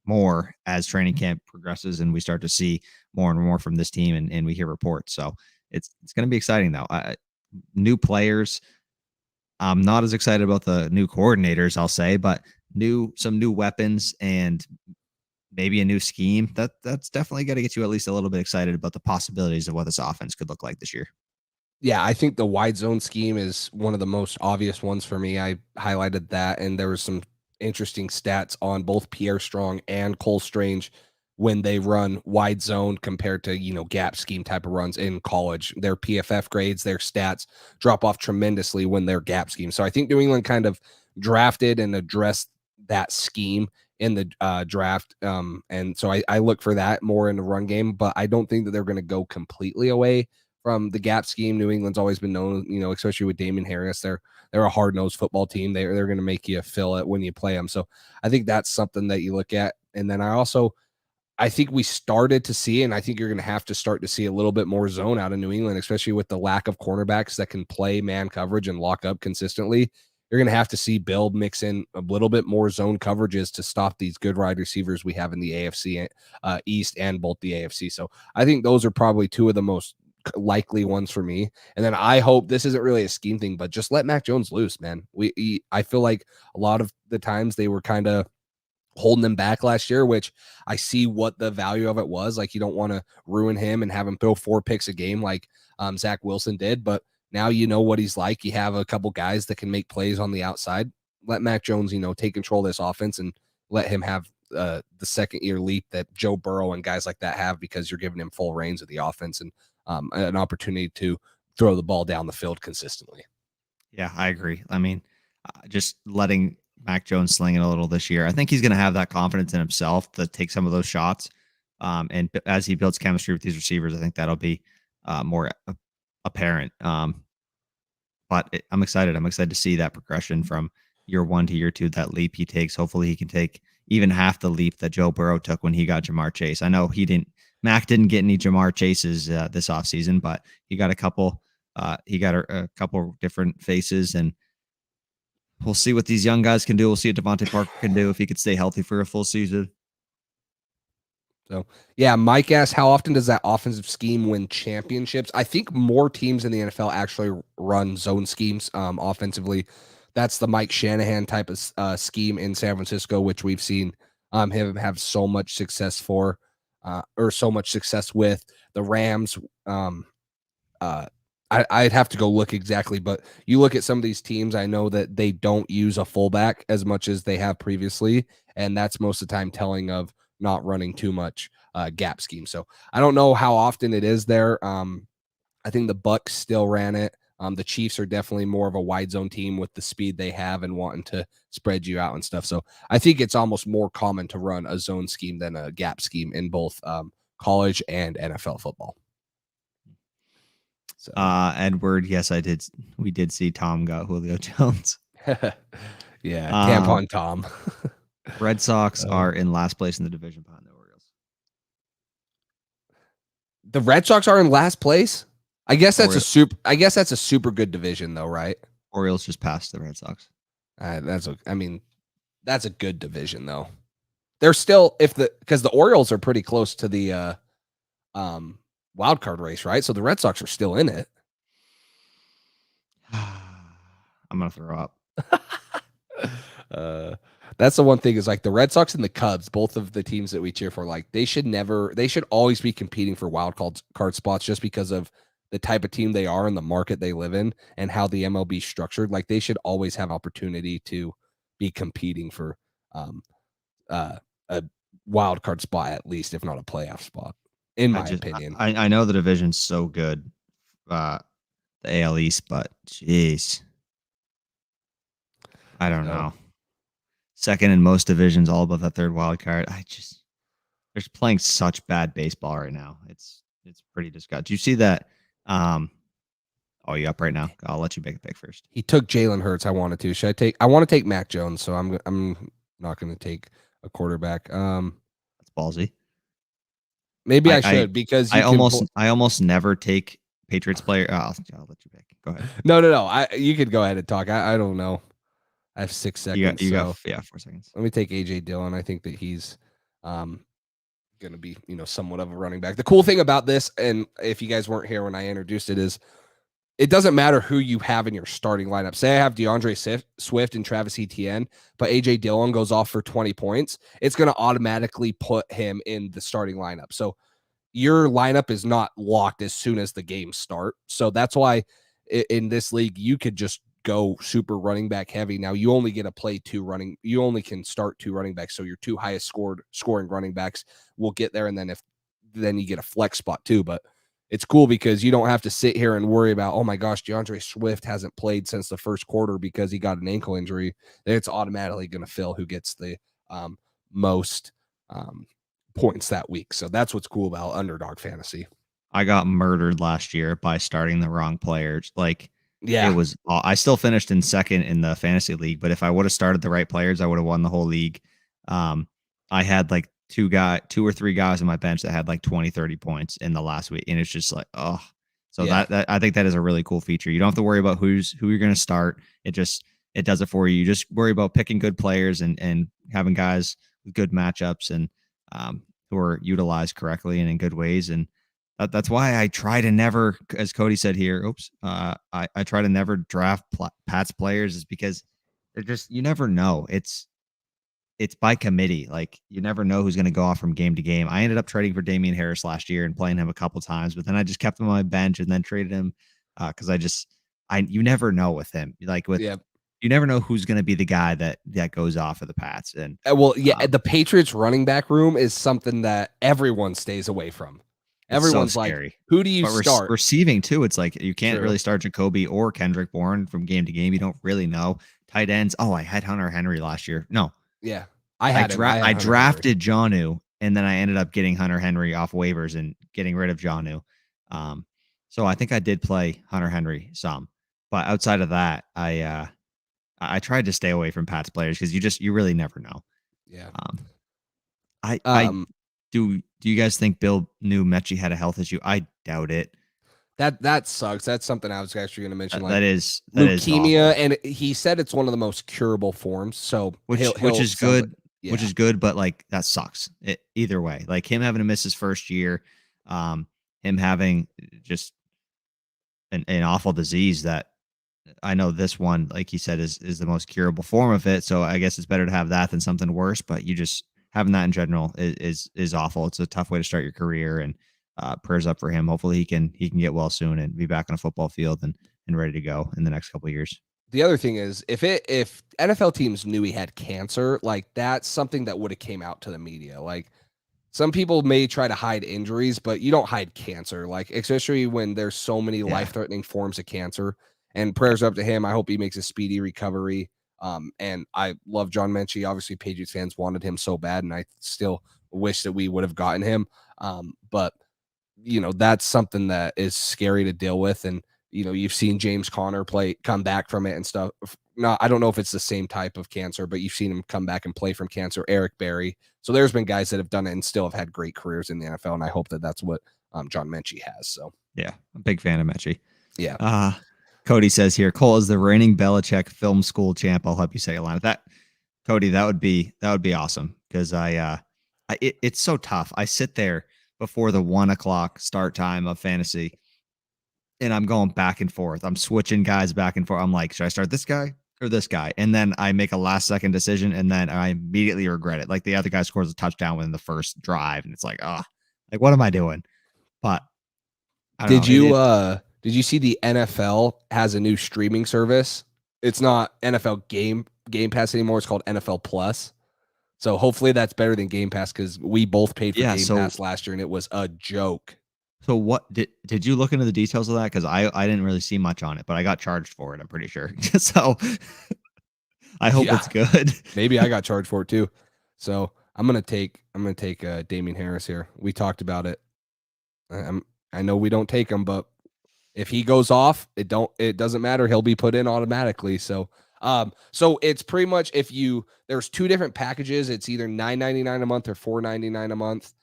more as training camp progresses and we start to see more and more from this team, and we hear reports. So it's going to be exciting, though. New players. I'm not as excited about the new coordinators, I'll say, but some new weapons and maybe a new scheme. That's definitely got to get you at least a little bit excited about the possibilities of what this offense could look like this year. Yeah, I think the wide zone scheme is one of the most obvious ones for me. I highlighted that, and there was some interesting stats on both Pierre Strong and Cole Strange when they run wide zone compared to, gap scheme type of runs in college. Their PFF grades, their stats drop off tremendously when they're gap scheme. So I think New England kind of drafted and addressed that scheme in the draft. And so I look for that more in the run game, but I don't think that they're going to go completely away from the gap scheme. New England's always been known, especially with Damon Harris, they're a hard-nosed football team. They're going to make you feel it when you play them. So I think that's something that you look at. And then I think we started to see, and I think you're going to have to start to see a little bit more zone out of New England, especially with the lack of cornerbacks that can play man coverage and lock up consistently. You're going to have to see Bill mix in a little bit more zone coverages to stop these good wide receivers we have in the AFC East and both the AFC. So I think those are probably two of the most likely ones for me. And then I hope this isn't really a scheme thing, but just let Mac Jones loose, man. I feel like a lot of the times they were kind of holding him back last year, which I see what the value of it was. Like, you don't want to ruin him and have him throw 4 picks a game like Zach Wilson did, but now you know what he's like. You have a couple guys that can make plays on the outside. Let Mac Jones, take control of this offense and let him have the second year leap that Joe Burrow and guys like that have, because you're giving him full reins of the offense and an opportunity to throw the ball down the field consistently. Yeah, I agree. I mean, just letting Mac Jones sling it a little this year, I think he's going to have that confidence in himself to take some of those shots. And as he builds chemistry with these receivers, I think that'll be more apparent. But I'm excited. I'm excited to see that progression from year 1 to year 2, that leap he takes. Hopefully he can take even half the leap that Joe Burrow took when he got Jamar Chase. I know Mac didn't get any Jamar Chases this offseason, but he got a couple. He got a couple different faces, and we'll see what these young guys can do. We'll see what Devontae Parker can do if he could stay healthy for a full season. So, yeah, Mike asked, how often does that offensive scheme win championships? I think more teams in the NFL actually run zone schemes offensively. That's the Mike Shanahan type of scheme in San Francisco, which we've seen him have so much success so much success with. The Rams. I'd have to go look exactly, but you look at some of these teams, I know that they don't use a fullback as much as they have previously, and that's most of the time telling of not running too much gap scheme. So I don't know how often it is there. I think the Bucs still ran it. The Chiefs are definitely more of a wide zone team with the speed they have and wanting to spread you out and stuff. So I think it's almost more common to run a zone scheme than a gap scheme in both college and NFL football. So. Edward, yes, we did see Tom got Julio Jones. Yeah, tampon Tom. Red Sox are in last place in the division behind the Orioles. The Red Sox are in last place? I guess that's a super good division though, right? Orioles just passed the Red Sox. That's a good division though. They're still because the Orioles are pretty close to the wild card race, right? So the Red Sox are still in it. I'm gonna throw up. That's the one thing is like the Red Sox and the Cubs, both of the teams that we cheer for, like they should always be competing for wild card spots just because of the type of team they are and the market they live in and how the MLB is structured. Like they should always have opportunity to be competing for a wild card spot, at least, if not a playoff spot, in my opinion. I know the division's so good, the AL East, but jeez, I don't know. Second in most divisions, all but the third wild card. They're playing such bad baseball right now. It's pretty disgusting. Do you see that Oh, you up right now? I'll let you make a pick first. He took Jalen Hurts. I wanted to. Should I take? I want to take Mac Jones, so I'm not going to take a quarterback. That's ballsy. Maybe I I should because I you can. almost never take Patriots player. I'll let you pick. Go ahead. No. You could go ahead and talk. I don't know. I have 6 seconds. You got So 4 seconds. let me take AJ Dillon. I think that he's going to be, somewhat of a running back. The cool thing about this, and if you guys weren't here when I introduced it, is it doesn't matter who you have in your starting lineup. Say I have DeAndre Swift and Travis Etienne, but AJ Dillon goes off for 20 points. It's going to automatically put him in the starting lineup. So your lineup is not locked as soon as the games start. So that's why in this league, you could just go super running back heavy. Now you only get to play you only can start 2 running backs. So your 2 highest scoring running backs will get there. And then you get a flex spot too. But it's cool because you don't have to sit here and worry about, oh my gosh, DeAndre Swift hasn't played since the first quarter because he got an ankle injury. It's automatically going to fill who gets the most points that week. So that's what's cool about underdog fantasy. I got murdered last year by starting the wrong players. Yeah, it was. I still finished in second in the fantasy league, but if I would have started the right players, I would have won the whole league. I had like 2 or 3 guys on my bench that had like 20, 30 points in the last week, and it's just like, oh. So Yeah. that I think that is a really cool feature. You don't have to worry about who you're going to start. It does it for you. You just worry about picking good players and having guys with good matchups and who are utilized correctly and in good ways. And that's why I try to never, as Cody said here, I try to never draft Pat's players, is because they're just, you never know. It's by committee. Like, you never know who's going to go off from game to game. I ended up trading for Damian Harris last year and playing him a couple times, but then I just kept him on my bench and then traded him because you never know with him. You never know who's going to be the guy that goes off of the Pats. And the Patriots running back room is something that everyone stays away from. Everyone's so like, scary. who do you start? Receiving too, it's like you can't True. really start Jacoby or Kendrick Bourne from game to game. You don't really know. Tight ends. Oh, I had Hunter Henry last year. No. Yeah. I drafted Jonnu, and then I ended up getting Hunter Henry off waivers and getting rid of Jonnu. So I think I did play Hunter Henry some, but outside of that, I tried to stay away from Pat's players because you really never know. Yeah. Do you guys think Bill knew Mechie had a health issue? I doubt it. That sucks. That's something I was actually going to mention. That is leukemia, and he said it's one of the most curable forms. So which is good. Yeah. Which is good, but like that sucks. Either way, like him having to miss his first year, him having just an awful disease that I know this one, like he said, is the most curable form of it. So I guess it's better to have that than something worse. But you just having that in general is awful. It's a tough way to start your career, and prayers up for him. Hopefully he can get well soon and be back on a football field and ready to go in the next couple of years. The other thing is, if NFL teams knew he had cancer, like that's something that would have came out to the media. Like, some people may try to hide injuries, but you don't hide cancer. Like, especially when there's so many life-threatening forms of cancer. And prayers up to him. I hope he makes a speedy recovery. And I love John Mechie. Obviously, Patriots fans wanted him so bad, and I still wish that we would have gotten him. But that's something that is scary to deal with. And you've seen James Conner come back from it and stuff. I don't know if it's the same type of cancer, but you've seen him come back and play from cancer. Eric Berry. So there's been guys that have done it and still have had great careers in the NFL. And I hope that that's what John Mechie has. So yeah, I'm a big fan of Mechie. Yeah. Cody says here, Cole is the reigning Belichick film school champ. I'll help you say a line of that. Cody, that would be awesome. Cause it's so tough. I sit there before the 1:00 start time of fantasy, and I'm going back and forth. I'm switching guys back and forth. I'm like, should I start this guy or this guy? And then I make a last second decision, and then I immediately regret it. Like, the other guy scores a touchdown within the first drive, and it's like, like, what am I doing? But did you see the NFL has a new streaming service? It's not NFL Game Pass anymore. It's called NFL Plus. So hopefully that's better than Game Pass, because we both paid for Game Pass last year and it was a joke. So what did you look into the details of that? Because I didn't really see much on it, but I got charged for it, I'm pretty sure. So I hope it's good. Maybe I got charged for it too. So I'm gonna take Damian Harris here. We talked about it. I know we don't take him, but If he goes off, it doesn't matter. He'll be put in automatically. So it's pretty much there's two different packages. It's either $9.99 a month or $4.99 a month.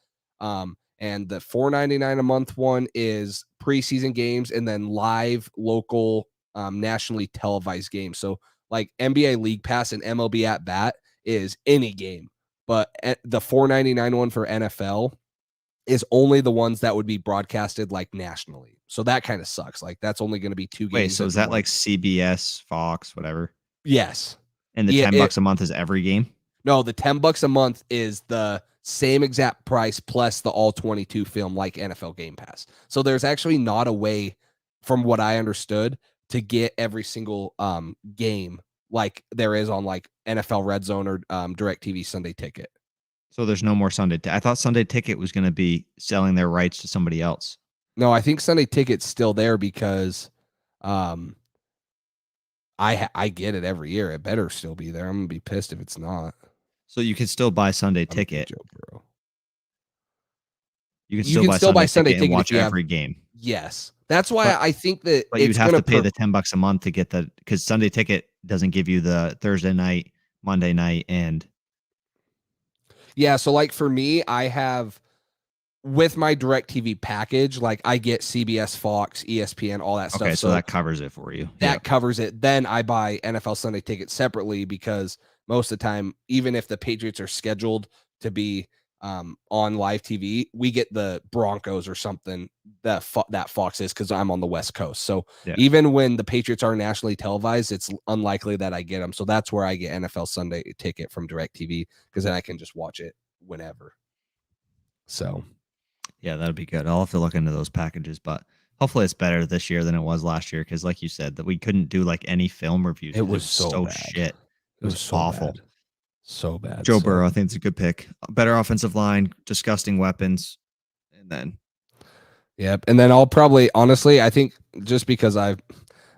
And the $4.99 a month one is preseason games and then live local nationally televised games. So like NBA League Pass and MLB At Bat is any game, but the $4.99 one for NFL is only the ones that would be broadcasted like nationally. So that kind of sucks. Like that's only going to be 2 games. Wait, so is that like CBS, Fox, whatever? Yes. And the $10 a month is every game? No, the $10 a month is the same exact price plus the all 22 film like NFL Game Pass. So there's actually not a way, from what I understood, to get every single game like there is on like NFL Red Zone or DirecTV Sunday Ticket. So there's no more Sunday. I thought Sunday Ticket was going to be selling their rights to somebody else. No, I think Sunday Ticket's still there because I get it every year. It better still be there. I'm going to be pissed if it's not. So you can still buy Sunday Ticket. Joke, bro. You can still buy Sunday Ticket and watch every game. Yes. That's why I think that but you'd have to pay the $10 a month to get because Sunday Ticket doesn't give you the Thursday night, Monday night, and yeah. So like for me, I have with my DirecTV package, like I get CBS, Fox, ESPN, all that stuff. Okay, so that covers it for you. That covers it. Then I buy NFL Sunday Ticket separately because most of the time, even if the Patriots are scheduled to be on live TV, we get the Broncos or something that Fox is because I'm on the West Coast. So even when the Patriots are nationally televised, it's unlikely that I get them. So that's where I get NFL Sunday Ticket from DirecTV because then I can just watch it whenever. So yeah, that'd be good. I'll have to look into those packages, but hopefully it's better this year than it was last year because, like you said, that we couldn't do like any film reviews. It was so bad. Shit. It was so awful. Bad. So bad. Joe Burrow, I think it's a good pick. Better offensive line, disgusting weapons, and then. Yep, and then I'll probably honestly, I think just because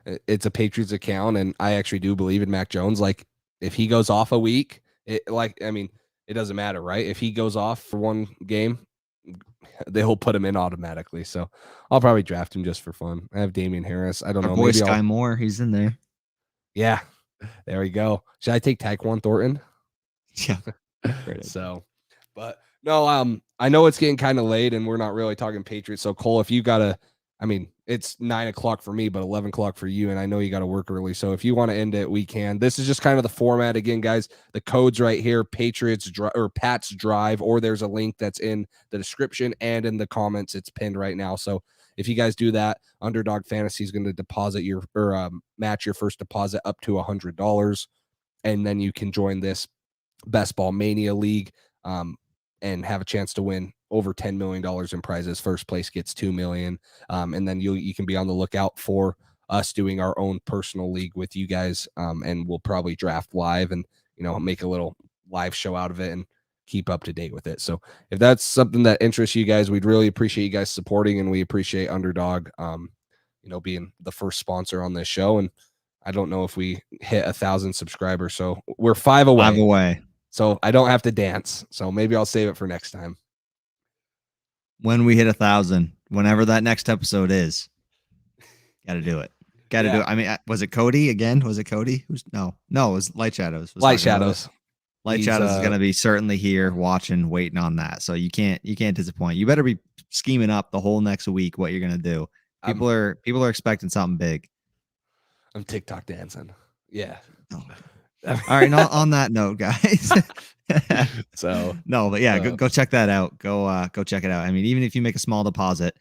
it's a Patriots account, and I actually do believe in Mac Jones. Like if he goes off a week, it doesn't matter, right? If he goes off for one game, they'll put him in automatically. So I'll probably draft him just for fun. I have Damian Harris. I don't know. Boy Sky Moore, he's in there. Yeah, there we go. Should I take Tyquan Thornton? Yeah. So, but no, I know it's getting kind of late and we're not really talking Patriots. So Cole, if you it's 9:00 for me, but 11:00 for you. And I know you got to work early. So if you want to end it, we can. This is just kind of the format again, guys. The code's right here, Patriots or Pat's Drive, or there's a link that's in the description and in the comments. It's pinned right now. So if you guys do that, Underdog Fantasy is going to deposit match your first deposit up to $100. And then you can join this Best Ball Mania League and have a chance to win over $10 million in prizes. First place gets $2 million. And then you can be on the lookout for us doing our own personal league with you guys. And we'll probably draft live and, make a little live show out of it and keep up to date with it. So if that's something that interests you guys, we'd really appreciate you guys supporting, and we appreciate Underdog, being the first sponsor on this show. And I don't know if we hit 1,000 subscribers. So we're 5 away. 5 away. So I don't have to dance. So maybe I'll save it for next time. When we hit 1,000, whenever that next episode is, got to do it. Got to do it. I mean, was it Cody again? Was it Cody? No, it was Light Shadows. Light Shadows. Light Shadows is going to be certainly here watching, waiting on that. So you can't disappoint. You better be scheming up the whole next week what you're going to do. People are expecting something big. I'm TikTok dancing. Yeah. Oh. All right. On that note, guys. So no, but yeah, go check that out. Go check it out. I mean, even if you make a small deposit,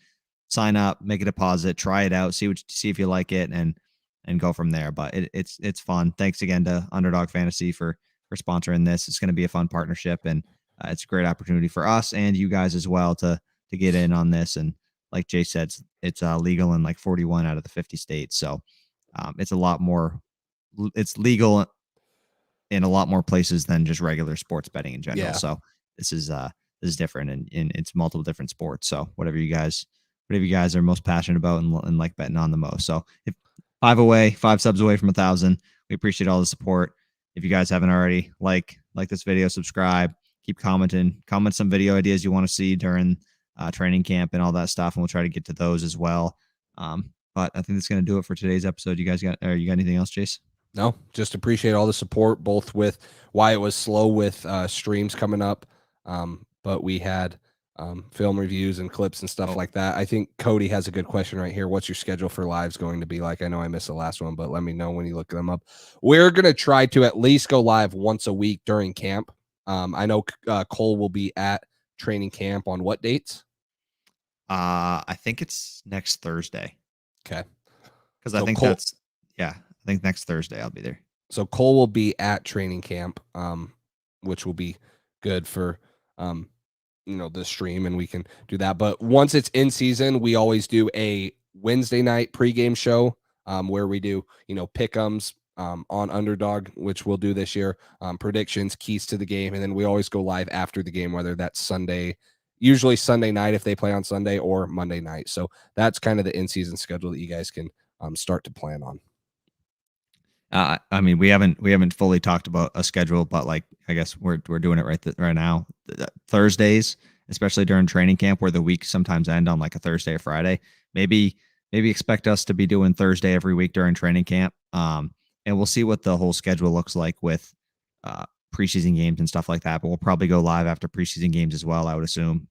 sign up, make a deposit, try it out, see if you like it, and go from there. But it's fun. Thanks again to Underdog Fantasy for sponsoring this. It's going to be a fun partnership, and it's a great opportunity for us and you guys as well to get in on this. And like Jay said, it's legal in like 41 out of the 50 states. So it's a lot more. It's legal in a lot more places than just regular sports betting in general. Yeah. So this is different, and it's multiple different sports. So whatever you guys are most passionate about and like betting on the most. So if 5 subs away from 1,000, we appreciate all the support. If you guys haven't already, like this video, subscribe, keep commenting, comment some video ideas you want to see during training camp and all that stuff. And we'll try to get to those as well. But I think that's going to do it for today's episode. You got anything else, Jace? No, just appreciate all the support, both with why it was slow with streams coming up. But we had film reviews and clips and stuff like that. I think Cody has a good question right here. What's your schedule for lives going to be like? I know I missed the last one, but let me know when you look them up. We're going to try to at least go live once a week during camp. I know Cole will be at training camp on what dates? I think it's next Thursday. Okay. Because I think I think next Thursday I'll be there. So Cole will be at training camp, which will be good for the stream, and we can do that. But once it's in season, we always do a Wednesday night pregame show where we do pick'ems on Underdog, which we'll do this year, predictions, keys to the game, and then we always go live after the game, whether that's Sunday, usually Sunday night if they play on Sunday, or Monday night. So that's kind of the in-season schedule that you guys can start to plan on. I mean, we haven't fully talked about a schedule, but like I guess we're doing it right now. Thursdays, especially during training camp, where the weeks sometimes end on like a Thursday or Friday. Maybe expect us to be doing Thursday every week during training camp. And we'll see what the whole schedule looks like with preseason games and stuff like that. But we'll probably go live after preseason games as well, I would assume.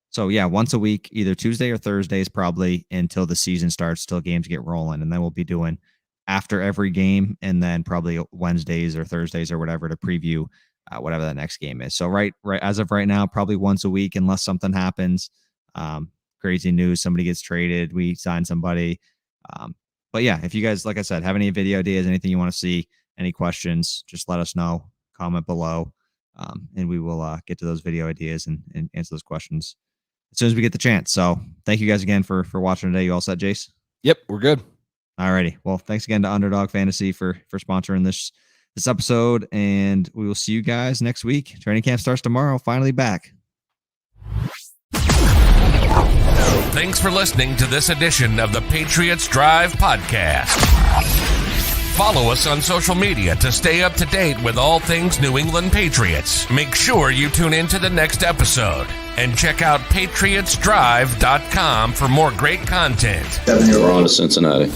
So yeah, once a week, either Tuesday or Thursdays, probably until the season starts, till games get rolling, and then we'll be doing after every game, and then probably Wednesdays or Thursdays or whatever to preview whatever that next game is. So right as of right now, probably once a week, unless something happens, crazy news, somebody gets traded, we sign somebody. But yeah, if you guys, like I said, have any video ideas, anything you want to see, any questions, just let us know, comment below, and we will get to those video ideas and answer those questions as soon as we get the chance. So thank you guys again for watching today. You all set, Jace? Yep, we're good. Alrighty. Well, thanks again to Underdog Fantasy for sponsoring this episode, and we will see you guys next week. Training camp starts tomorrow. Finally back. Thanks for listening to this edition of the Patriots Drive podcast. Follow us on social media to stay up to date with all things New England Patriots. Make sure you tune in to the next episode and check out patriotsdrive.com for more great content. We're on to Cincinnati.